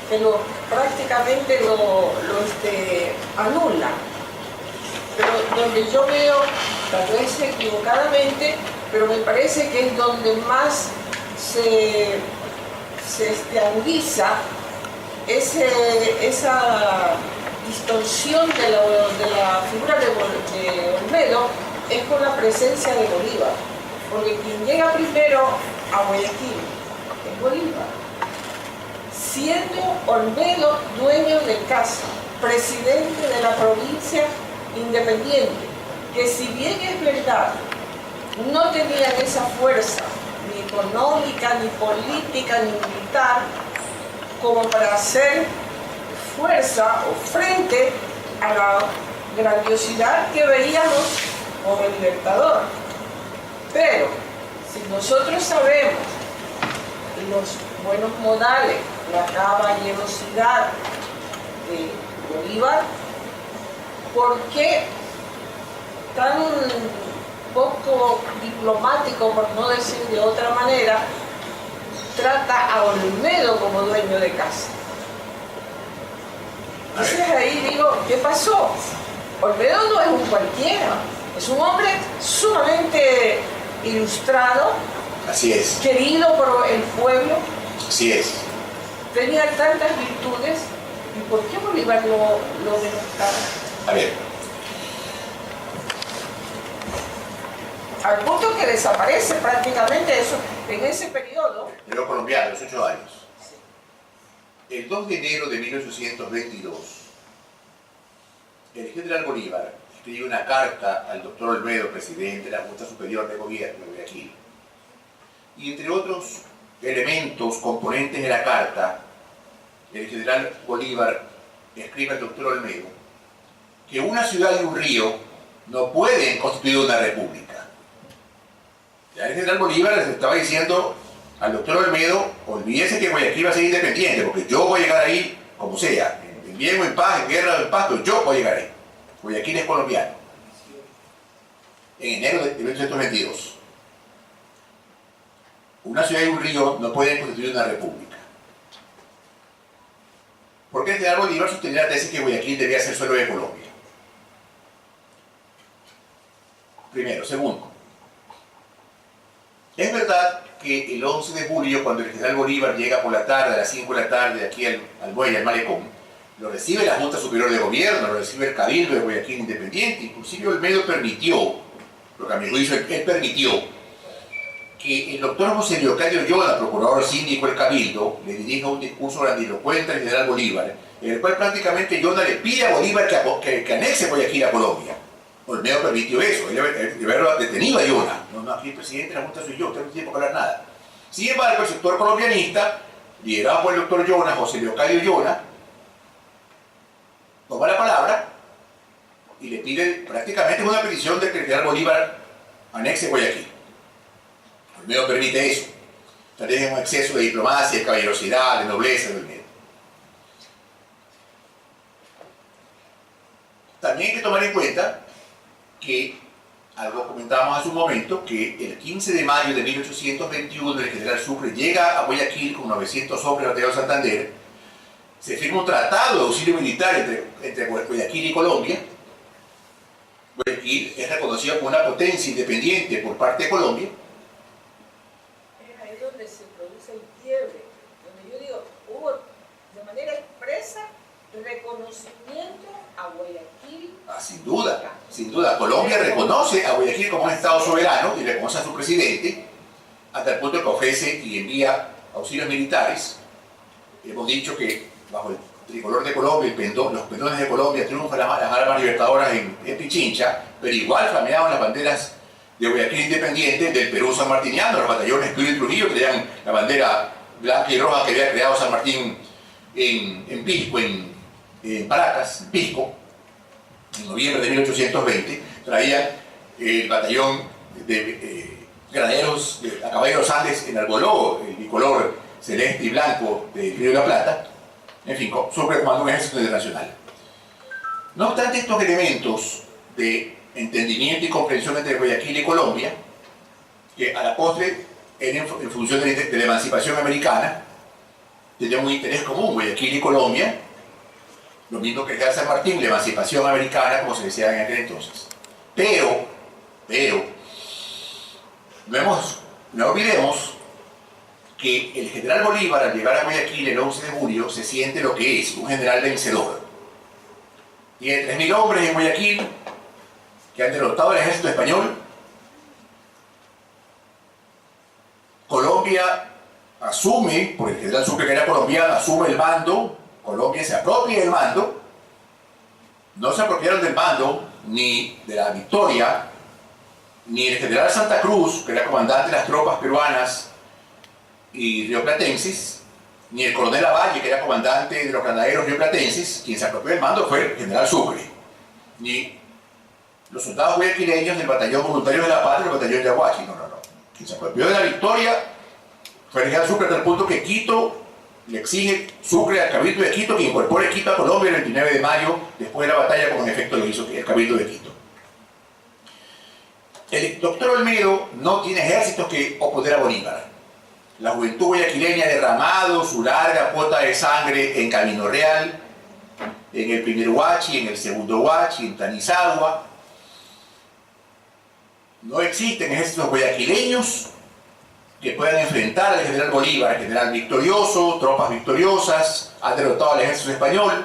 que prácticamente lo anulan. Pero donde yo veo, tal vez equivocadamente, pero me parece que es donde más se agudiza esa distorsión de la figura de Olmedo, es con la presencia de Bolívar, porque quien llega primero a Guayaquil es Bolívar, siendo Olmedo dueño de casa, presidente de la provincia independiente, que si bien es verdad no tenían esa fuerza, ni económica, ni política, ni militar, como para hacer fuerza o frente a la grandiosidad que veíamos con el Libertador. Pero si nosotros sabemos los buenos modales, la caballerosidad de Bolívar, ¿por qué tan poco diplomático, por no decir de otra manera, trata a Olmedo como dueño de casa? Entonces ahí digo, ¿qué pasó? Olmedo no es un cualquiera, es un hombre sumamente ilustrado, Así es, querido por el pueblo, así es. tenía tantas virtudes, ¿y por qué Bolívar lo denostaba? A ver, Al punto que desaparece prácticamente eso en ese periodo. de los colombianos, 8 años. El 2 de enero de 1822, el general Bolívar escribió una carta al doctor Olmedo, presidente de la Junta Superior de Gobierno de Guayaquil. Y entre otros elementos, componentes de la carta, el general Bolívar escribe al doctor Olmedo que una ciudad y un río no pueden constituir una república. Ya el general Bolívar les estaba diciendo al doctor Olmedo, olvídese que Guayaquil va a ser independiente, porque yo voy a llegar ahí como sea, en bien o en paz, en guerra o en paz, pero yo voy a llegar ahí. Guayaquil es colombiano. En enero de 1822. Una ciudad y un río no pueden constituir una república. Porque el general Bolívar sostenía la tesis que Guayaquil debía ser suelo de Colombia. Primero. Segundo, es verdad que el 11 de julio, cuando el general Bolívar llega por la tarde, a las 5 de la tarde, aquí al muelle, al malecón, lo recibe la Junta Superior de Gobierno, lo recibe el Cabildo de Guayaquil Independiente. Inclusive Olmedo permitió, lo que a mi juicio él permitió, que el doctor José Leocadio Llona, procurador síndico del Cabildo, le dirija un discurso grandilocuente al general Bolívar, en el cual prácticamente Llona le pide a Bolívar que anexe Guayaquil a Colombia. Olmedo permitió eso, él debe haberlo detenido a Llona. No, aquí el presidente de la Junta soy yo, usted no tiene por qué hablar nada. Sin embargo, el sector colombianista, liderado por el doctor Llona, José Leocadio Llona, toma la palabra y le pide prácticamente una petición de que el general Bolívar anexe Guayaquil. Olmedo permite eso. También es un exceso de diplomacia, de caballerosidad, de nobleza de Olmedo. También hay que tomar en cuenta que, algo comentábamos hace un momento, que el 15 de mayo de 1821 el general Sucre llega a Guayaquil con 900 hombres del batallón Santander, se firma un tratado de auxilio militar entre Guayaquil y Colombia. Guayaquil es reconocida como una potencia independiente por parte de Colombia. Es ahí donde se produce el quiebre, donde yo digo, hubo de manera expresa reconocimiento a Guayaquil. Sin duda, sin duda. Colombia reconoce a Guayaquil como un estado soberano y reconoce a su presidente, hasta el punto que ofrece y envía auxilios militares. Hemos dicho que bajo el tricolor de Colombia, los pendones de Colombia triunfan las armas libertadoras en Pichincha, pero igual flameaban las banderas de Guayaquil Independiente, del Perú sanmartiniano, los batallones Cruz y Trujillo creían la bandera blanca y roja que había creado San Martín en Pisco, en Paracas, en Pisco, en noviembre de 1820, traían el batallón de granaderos a caballo de los Andes en Arboló, el bicolor celeste y blanco del Río de la Plata, en fin, Sucre comandó un ejército internacional. No obstante estos elementos de entendimiento y comprensión entre Guayaquil y Colombia, que a la postre en función de la emancipación americana, tenían un interés común, Guayaquil y Colombia, lo mismo que el Real San Martín, la emancipación americana, como se decía en aquel entonces. Pero, no olvidemos que el general Bolívar, al llegar a Guayaquil el 11 de julio, se siente lo que es, un general vencedor. Tiene 3.000 hombres en Guayaquil que han derrotado al ejército español. Colombia asume, porque el general Sucre, que era colombiano, asume el mando. Colombia se apropia del mando. No se apropiaron del mando ni de la victoria ni el general Santa Cruz, que era comandante de las tropas peruanas y rioplatenses, ni el coronel Lavalle, que era comandante de los granaderos rioplatenses, quien se apropió del mando fue el general Sucre, ni los soldados guayaquileños del batallón voluntario de la Patria y el batallón Yaguachi, no. Quien se apropió de la victoria fue el general Sucre, hasta el punto que Quito le exige Sucre al Cabildo de Quito que incorpore Quito a Colombia el 29 de mayo, después de la batalla, como en efecto lo hizo el Cabildo de Quito. El doctor Olmedo no tiene ejércitos que oponer a Bolívar. La juventud guayaquileña ha derramado su larga cuota de sangre en Camino Real, en el primer Huachi, en el segundo Huachi, en Tanizagua. No existen ejércitos guayaquileños que puedan enfrentar al general Bolívar, general victorioso, tropas victoriosas, han derrotado al ejército español,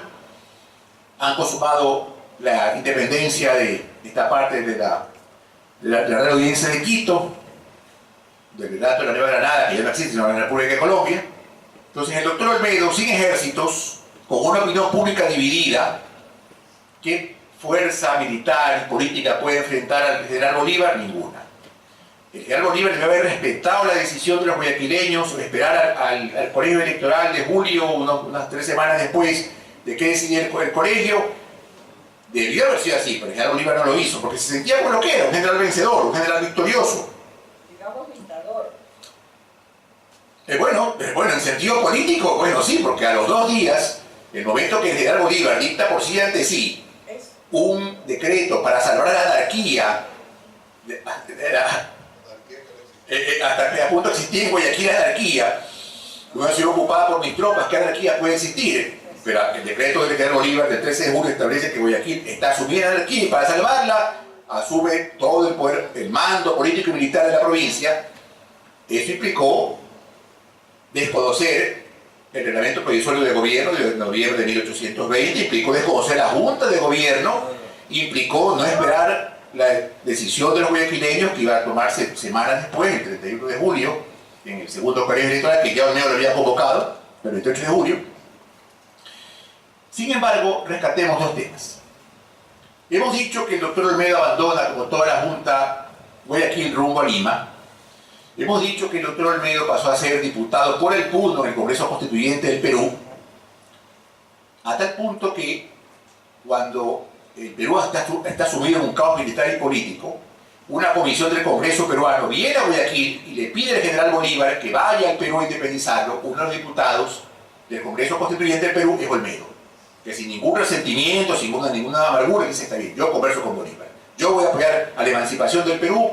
han consumado la independencia de esta parte de la Real Audiencia de Quito, del Relato de la Nueva Granada, que ya no existe, sino en la República de Colombia. Entonces el doctor Olmedo, sin ejércitos, con una opinión pública dividida, ¿qué fuerza militar y política puede enfrentar al general Bolívar? Ninguna. El general Bolívar debe haber respetado la decisión de los guayaquileños o esperar al colegio electoral de julio, unas 3 semanas después de que decidiera el colegio. Debió haber sido así, pero el general Bolívar no lo hizo, porque se sentía como lo que era, un general vencedor, un general victorioso. Digamos dictador. Bueno, en sentido político, bueno, sí, porque a los 2 días, el momento que el general Bolívar dicta por sí ante sí un decreto para salvar la anarquía, hasta que a punto existía en Guayaquil anarquía, una ciudad ocupada por mis tropas, ¿qué anarquía puede existir? Pero el decreto del general Bolívar del 13 de julio establece que Guayaquil está sumida en anarquía y para salvarla asume todo el poder, el mando político y militar de la provincia. Eso implicó desconocer el reglamento provisorio de gobierno de noviembre de 1820, implicó desconocer la junta de gobierno, implicó no esperar la decisión de los guayaquileños que iba a tomarse semanas después, el 31 de julio, en el segundo colegio electoral, que ya Olmedo lo había convocado, el 28 de julio. Sin embargo, rescatemos 2 temas. Hemos dicho que el doctor Olmedo abandona, como toda la junta, Guayaquil rumbo a Lima. Hemos dicho que el doctor Olmedo pasó a ser diputado por el Puno en el Congreso Constituyente del Perú, a tal punto que cuando el Perú está sumido en un caos militar y político, una comisión del Congreso peruano viene a Guayaquil y le pide al general Bolívar que vaya al Perú a independizarlo. Uno de los diputados del Congreso Constituyente del Perú es Olmedo, que sin ningún resentimiento, sin ninguna amargura, dice: está bien, yo converso con Bolívar, yo voy a apoyar a la emancipación del Perú,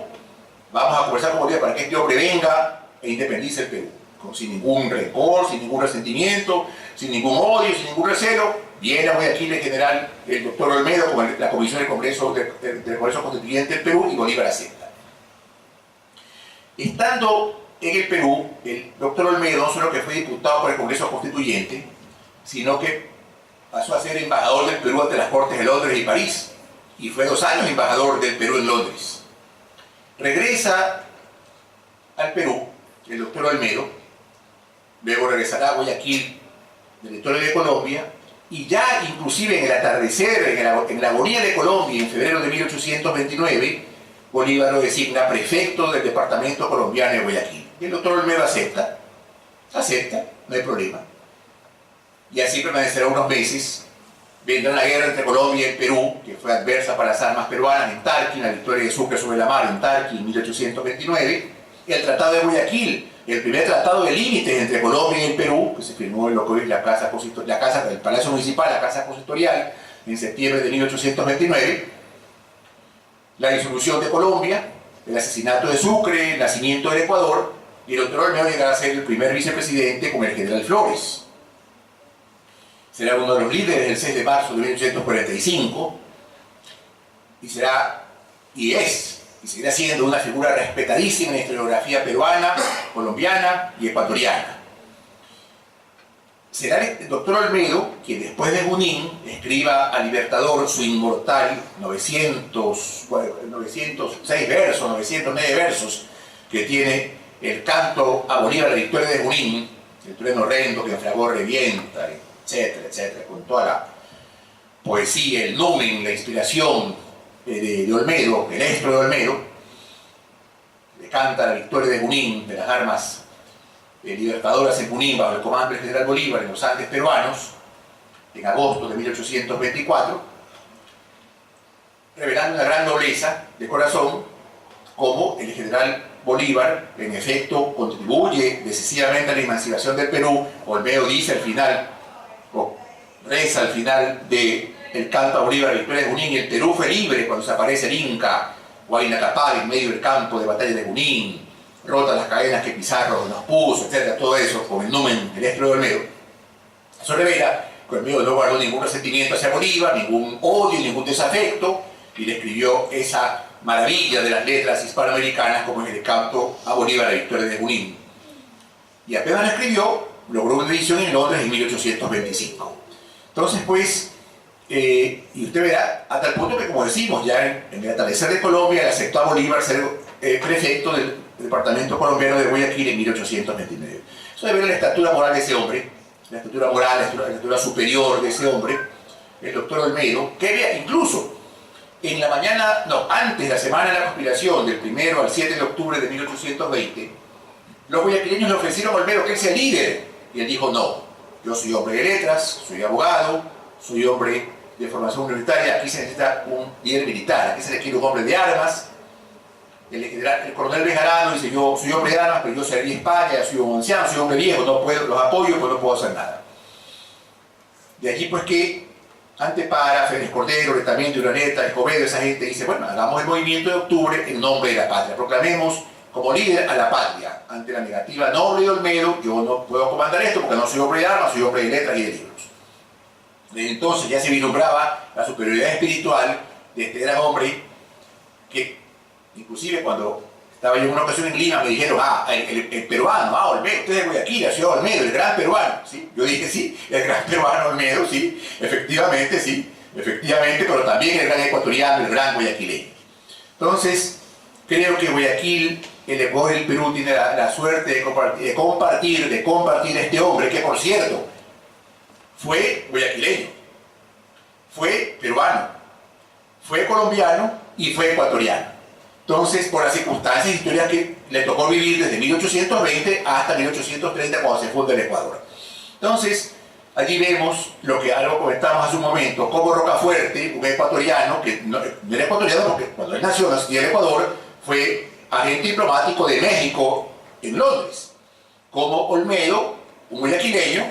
vamos a conversar con Bolívar para que este hombre venga e independice el Perú, sin ningún rencor, sin ningún resentimiento, sin ningún odio, sin ningún recelo. Viene a Guayaquil el general, el doctor Olmedo, con la comisión del Congreso Constituyente del Perú, y Bolívar acepta. Estando en el Perú, el doctor Olmedo no solo que fue diputado por el Congreso Constituyente, sino que pasó a ser embajador del Perú ante las Cortes de Londres y París, y fue 2 años embajador del Perú en Londres. Regresa al Perú el doctor Olmedo, luego regresará a Guayaquil, territorio de Colombia, y ya inclusive en el atardecer, en la agonía de Colombia, en febrero de 1829, Bolívar lo designa prefecto del departamento colombiano de Guayaquil. Y el doctor Olmedo acepta, no hay problema. Y así permanecerá unos meses. Vendrá una guerra entre Colombia y el Perú, que fue adversa para las armas peruanas en Tarqui, la victoria de Sucre sobre la mar en Tarqui en 1829, y el Tratado de Guayaquil, el primer tratado de límites entre Colombia y el Perú, que se firmó en lo que hoy es el Palacio Municipal, la Casa Consistorial, en septiembre de 1829, la disolución de Colombia, el asesinato de Sucre, el nacimiento del Ecuador, y el doctor Olmedo llegará a ser el primer vicepresidente con el general Flores. Será uno de los líderes del 6 de marzo de 1845 y seguirá siendo una figura respetadísima en la historiografía peruana, colombiana y ecuatoriana. Será el doctor Olmedo quien después de Junín escriba a Libertador su inmortal 906 versos, 909 versos, que tiene el canto a Bolívar, la victoria de Junín, el trueno horrendo que en fragor revienta, etcétera, etcétera, con toda la poesía, el numen, la inspiración de Olmedo, el estro de Olmedo. canta la victoria de Junín, de las armas libertadoras en Junín, bajo el comando del general Bolívar en los Andes peruanos, en agosto de 1824, revelando una gran nobleza de corazón, como el general Bolívar, en efecto, contribuye decisivamente a la emancipación del Perú. Olmedo dice al final, o reza al final del canto a Bolívar, la victoria de Junín: el Perú fue libre cuando se aparece el Inca, Huayna Capac en medio del campo de batalla de Junín, rota las cadenas que Pizarro nos puso, etc. Todo eso con el numen del estro de Olmedo. Eso revela que Olmedo no guardó ningún resentimiento hacia Bolívar, ningún odio, ningún desafecto, y le escribió esa maravilla de las letras hispanoamericanas como es el canto a Bolívar, la victoria de Junín. Y apenas la escribió, logró una edición en Londres en 1825. Entonces, pues, y usted verá, hasta el punto que, como decimos, ya en el atardecer de Colombia le aceptó a Bolívar ser prefecto del departamento colombiano de Guayaquil en 1829. Eso debe ver la estatura moral de ese hombre, la estatura moral, la estatura superior de ese hombre, el doctor Olmedo, que vea incluso en la mañana, no, antes de la semana de la conspiración, del 1 al 7 de octubre de 1820, los guayaquileños le ofrecieron a Olmedo que él sea líder, y él dijo: no, yo soy hombre de letras, soy abogado, soy hombre de formación universitaria, aquí se necesita un líder militar, aquí se requiere un hombre de armas. El coronel Bejarano dice: yo soy hombre de armas, pero yo serví España, soy un anciano, soy hombre viejo, no puedo, los apoyo, pues no puedo hacer nada. De allí pues que Antepara, Félix Cordero, Retamiento, Urdaneta, Escobedo, esa gente dice: bueno, hagamos el movimiento de octubre en nombre de la patria, proclamemos como líder a la patria. Ante la negativa noble de Olmedo, yo no puedo comandar esto porque no soy hombre de armas, soy hombre de letras y de libros. Desde entonces ya se vislumbraba la superioridad espiritual de este gran hombre, que inclusive cuando estaba yo en una ocasión en Lima me dijeron: el peruano, Olmedo, usted es de Guayaquil, la ciudad de Olmedo, el gran peruano. ¿Sí? Yo dije: sí, el gran peruano Olmedo, sí, efectivamente, pero también el gran ecuatoriano, el gran guayaquileño. Entonces, creo que Guayaquil, el Ecuador y el Perú tiene la suerte de compartir a este hombre, que por cierto, fue guayaquileño, fue peruano, fue colombiano y fue ecuatoriano. Entonces, por las circunstancias históricas que le tocó vivir desde 1820 hasta 1830, cuando se funda el Ecuador. Entonces, allí vemos lo que algo comentamos hace un momento: como Rocafuerte, un ecuatoriano, que no era ecuatoriano porque cuando él nació en el Ecuador, fue agente diplomático de México en Londres. Como Olmedo, un guayaquileño,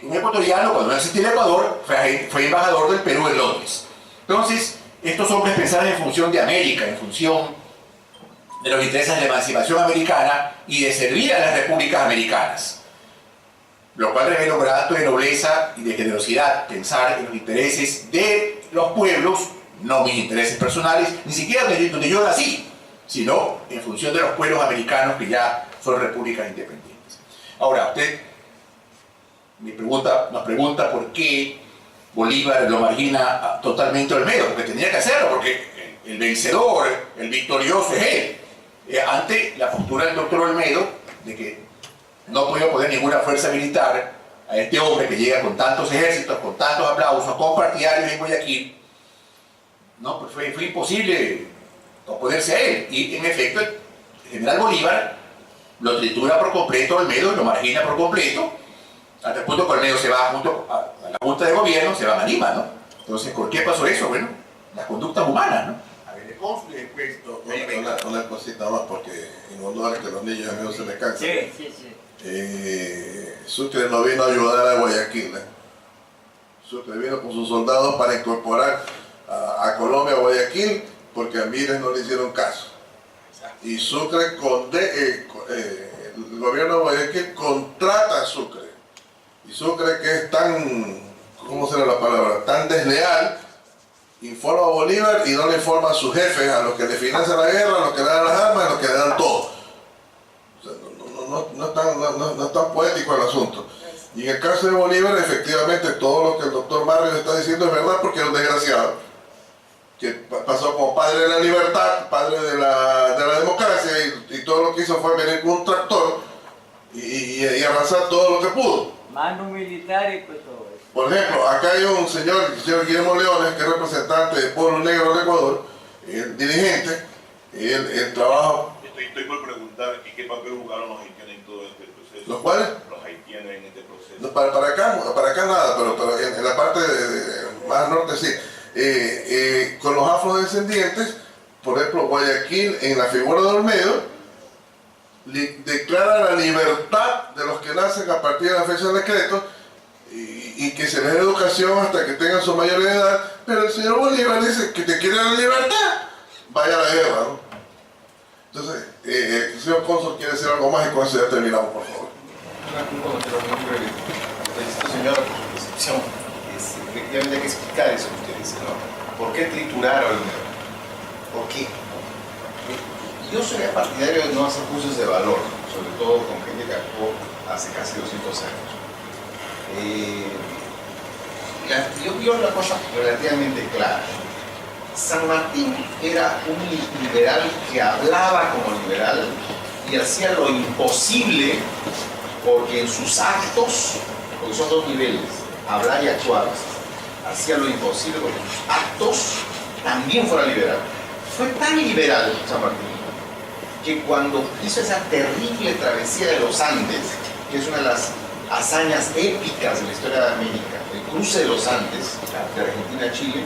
un ecuatoriano, cuando no existía el Ecuador, fue embajador del Perú en Londres. Entonces, estos hombres pensaban en función de América, en función de los intereses de la emancipación americana y de servir a las repúblicas americanas. Lo cual revela un gran acto de nobleza y de generosidad, pensar en los intereses de los pueblos, no mis intereses personales, ni siquiera donde yo nací, sino en función de los pueblos americanos que ya son repúblicas independientes. Ahora, usted nos pregunta por qué Bolívar lo margina totalmente a Olmedo, porque tenía que hacerlo, porque el vencedor, el victorioso es él. Ante la postura del doctor Olmedo, de que no podía poner ninguna fuerza militar a este hombre que llega con tantos ejércitos, con tantos aplausos, con partidarios en Guayaquil, no, pues fue imposible oponerse a él. Y en efecto, el general Bolívar lo tritura por completo a Olmedo y lo margina por completo, hasta el punto que Olmedo se va junto a la Junta de Gobierno, se va a Lima, ¿no? Entonces, ¿por qué pasó eso? Bueno, las conductas humanas, ¿no? A ver, el cónsul y después... Una cosita más, porque en honor a que los niños amigos se les cansan. Sí. Sucre no vino a ayudar a Guayaquil. Sucre vino con sus soldados para incorporar a Colombia a Guayaquil, porque a Mires no le hicieron caso. Y Sucre, el gobierno de Guayaquil contrata a Sucre. Y Sucre, que es tan, ¿cómo será la palabra?, tan desleal, informa a Bolívar y no le informa a sus jefes, a los que le financian la guerra, a los que le dan las armas, a los que le dan todo. O sea, no es tan poético el asunto. Y en el caso de Bolívar, efectivamente, todo lo que el doctor Barrios está diciendo es verdad, porque es un desgraciado que pasó como padre de la libertad, padre de la democracia, y todo lo que hizo fue venir con un tractor y avanzar todo lo que pudo. Mano militar y pues todo eso. Por ejemplo, acá hay un señor, el señor Guillermo Leones, que es representante del pueblo negro de Ecuador, el dirigente, él trabaja estoy por preguntar, ¿y qué papel jugaron los haitianos en todo este proceso? ¿Los cuales? Los haitianos en este proceso. No, para acá nada, pero en la parte más norte sí. Con los afrodescendientes, por ejemplo, Guayaquil, en la figura de Olmedo, declara la libertad de los que nacen a partir de la fecha del decreto y que se les dé educación hasta que tengan su mayoría de edad, pero el señor Bolívar dice que te quiere la libertad, vaya a la guerra, ¿no? Entonces, el señor cónsul quiere decir algo más y con eso ya terminamos, por favor. Un comentario muy breve. Felicito, señora, por su percepción. Efectivamente hay que explicar eso que usted dice, ¿no? ¿Por qué triturar al Olmedo? ¿Por qué? Yo soy partidario de no hacer juicios de valor, sobre todo con gente que actuó hace casi 200 años. Yo veo una cosa relativamente clara. San Martín era un liberal que hablaba como liberal y hacía lo imposible porque en sus actos, porque son dos niveles, hablar y actuar, hacía lo imposible porque en sus actos también fuera liberal. Fue tan liberal San Martín que cuando hizo esa terrible travesía de los Andes, que es una de las hazañas épicas de la historia de América, el cruce de los Andes, de Argentina a Chile,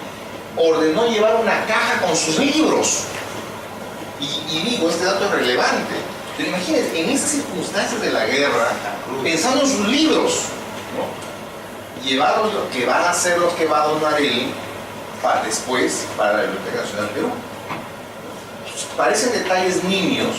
ordenó llevar una caja con sus libros. Y digo, este dato es relevante. Pero imagínense, en esas circunstancias de la guerra, pensando en sus libros, ¿no? Llevaron lo que van a ser los que va a donar él para después para la Biblioteca Nacional del Perú. Parecen detalles niños,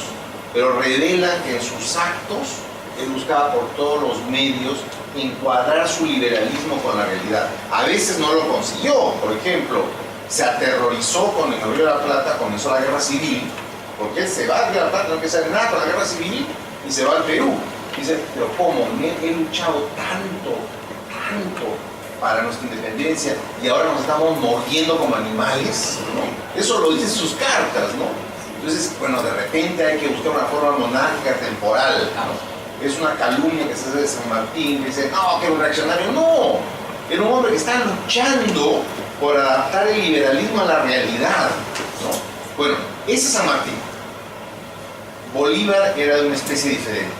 pero revelan que en sus actos él buscaba por todos los medios encuadrar su liberalismo con la realidad. A veces no lo consiguió. Por ejemplo, se aterrorizó con el Río de la Plata, comenzó la guerra civil, porque él se va al Río de la Plata, no empieza nada con la guerra civil y se va al Perú. Dice, pero ¿cómo? He luchado tanto para nuestra independencia y ahora nos estamos mordiendo como animales, ¿no? Eso lo dicen sus cartas, ¿no? Entonces, bueno, de repente hay que buscar una forma monárquica temporal, ¿no? Es una calumnia que se hace de San Martín, que dice, no, que era un reaccionario. No, era un hombre que está luchando por adaptar el liberalismo a la realidad, ¿no? Bueno, ese es San Martín. Bolívar era de una especie diferente,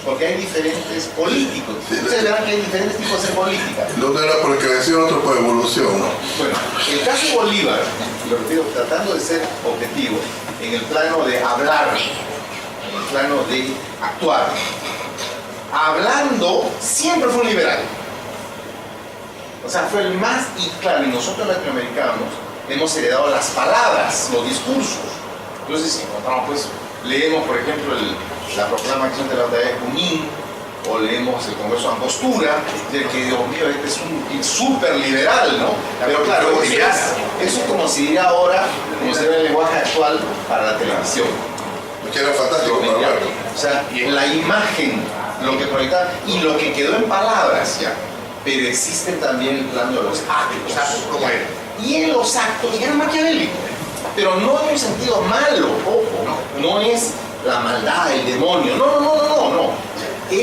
porque hay diferentes políticos. Ustedes verán que hay diferentes tipos de política. El uno era por creación, otro por evolución, ¿no? Bueno, el caso de Bolívar, lo repito, tratando de ser objetivo, en el plano de hablar, en el plano de actuar, hablando siempre fue un liberal. O sea, fue el más, y claro, y nosotros latinoamericanos hemos heredado las palabras, los discursos. Entonces, si encontramos, pues, leemos, por ejemplo, la proclamación de la batalla de Junín, o leemos el Congreso de Angostura, de que, Dios mío, este es un súper liberal, ¿no? Pero claro, eso es como se diría ahora, como se ve en el lenguaje actual para la televisión. Que era fantástico para hablar. O sea, la imagen, lo que proyectaba y lo que quedó en palabras ya. Pero existen también el plano de los actos, como era. Y en los actos era maquiavélico, pero no en un sentido malo, ojo, no es la maldad, el demonio, no.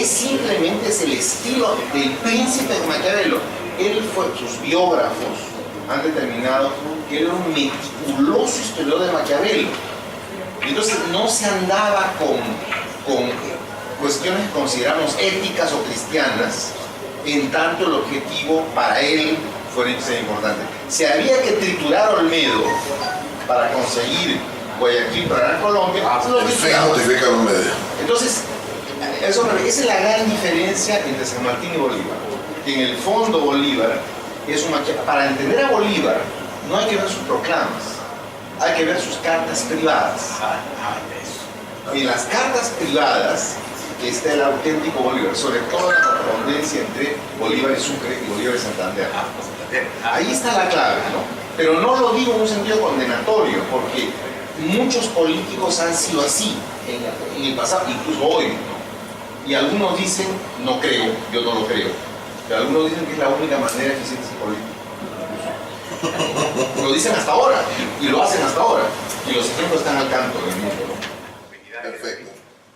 Simplemente es el estilo del príncipe de Maquiavelo. Sus biógrafos han determinado que él era un meticuloso historiador de Maquiavelo. Entonces no se andaba con cuestiones que consideramos éticas o cristianas, en tanto el objetivo para él fue importante. Si había que triturar Olmedo para conseguir Guayaquil para ganar Colombia, lo trituraba. Entonces, esa es la gran diferencia entre San Martín y Bolívar. Que en el fondo Bolívar es para entender a Bolívar no hay que ver sus proclamas, hay que ver sus cartas privadas. En las cartas privadas está el auténtico Bolívar, sobre todo la correspondencia entre Bolívar y Sucre y Bolívar y Santander. Ahí está la clave, ¿no? Pero no lo digo en un sentido condenatorio, porque muchos políticos han sido así en el pasado, incluso hoy, ¿no? Y algunos dicen, no creo, yo no lo creo, pero algunos dicen que es la única manera eficiente de ser político. Lo dicen hasta ahora, y lo hacen hasta ahora, y los ejemplos están al canto del mundo, ¿no? Perfecto.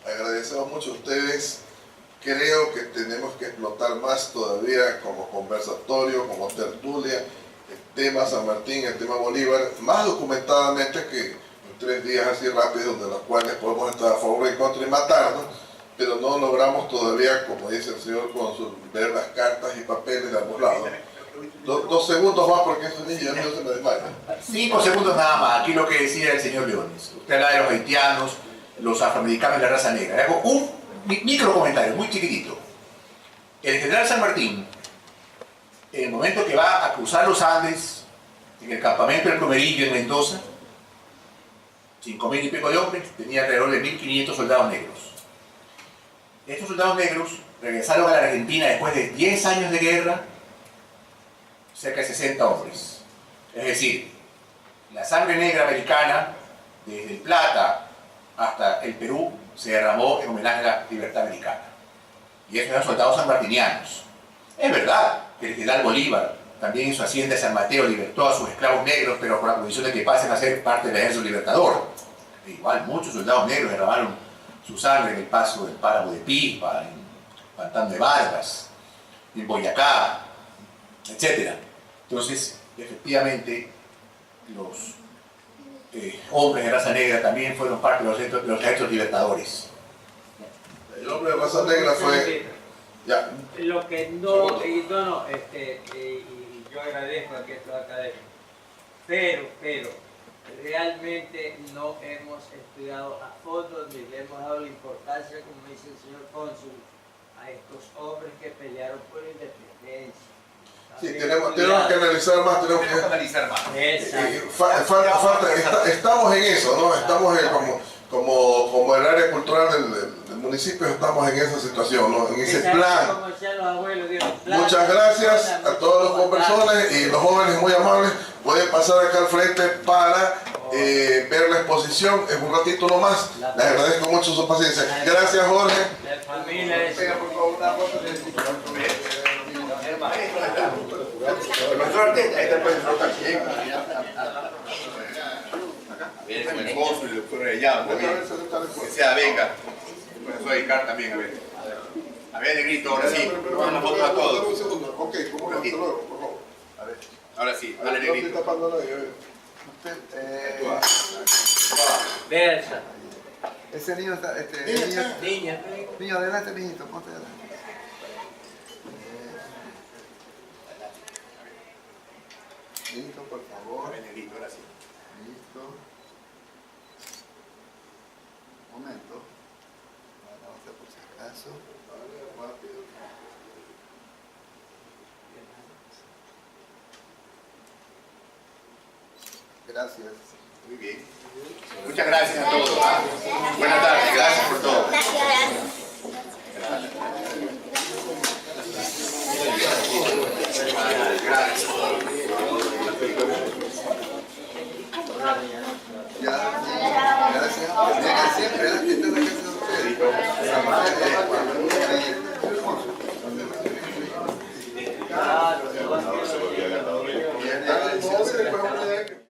Agradecemos mucho a ustedes. Creo que tenemos que explotar más todavía como conversatorio, como tertulia, el tema San Martín, el tema Bolívar, más documentadamente que 3 días así rápidos, de los cuales podemos estar a favor y en contra y matarnos, pero no logramos todavía, como dice el señor cónsul, ver las cartas y papeles de ambos lados. 2 segundos más porque ese niño ya no se me desmaya. 5 segundos nada más. Aquí lo que decía el señor Leones. Usted habla de los haitianos, los afroamericanos de la raza negra. Le hago un micro comentario, muy chiquitito. El general San Martín, en el momento que va a cruzar los Andes, en el campamento del Plomerillo en Mendoza, 5.000 y pico de hombres, tenía alrededor de 1.500 soldados negros. Estos soldados negros regresaron a la Argentina después de 10 años de guerra, cerca de 60 hombres. Es decir, la sangre negra americana, desde el Plata hasta el Perú, se derramó en homenaje a la libertad americana. Y esos eran soldados sanmartinianos. Es verdad que el general Bolívar, también en su hacienda de San Mateo, libertó a sus esclavos negros, pero con la condición de que pasen a ser parte del ejército libertador. E igual, muchos soldados negros derramaron su sangre en el paso del páramo de Pisba, en Pantano de Vargas, en Boyacá, etc. Entonces, efectivamente, los hombres de raza negra también fueron parte de los ejércitos libertadores. El hombre de raza negra fue... Ya. Lo que no, y yo agradezco a que esto académico, pero realmente no hemos estudiado a fondo ni le hemos dado la importancia, como dice el señor cónsul, a estos hombres que pelearon por la independencia. Sí, tenemos que analizar más, tenemos que analizar más. Estamos en eso, ¿no? Estamos como el área cultural del municipio, estamos en esa situación, ¿no? En ese plan. Muchas gracias a todos los conversores y los jóvenes muy amables. Pueden pasar acá al frente para ver la exposición en un ratito nomás. Les agradezco mucho su paciencia. Gracias, Jorge. La familia es... El profesor Arteta, ahí está el profesor también. Viene con el cónsul y el doctor Arellano también. Que sea, venga. El profesor Ricardo también, a ver. A ver, negrito, ahora sí. Vamos a la foto a todos. Un segundo. Ok, ¿cómo lo hasta luego, por favor? A ver. Ahora sí, dale, negrito. Versa. Ese niño está, niño, adelante, mijito, ponte adelante. Listo, por favor. A ver, negrito, ahora sí. Listo. Un momento. Vamos a por si acaso. Rápido. Gracias. Muy bien. Muchas gracias a todos. Buenas tardes, gracias por todo. Gracias. Gracias. Venga siempre, que está en la casa de ustedes.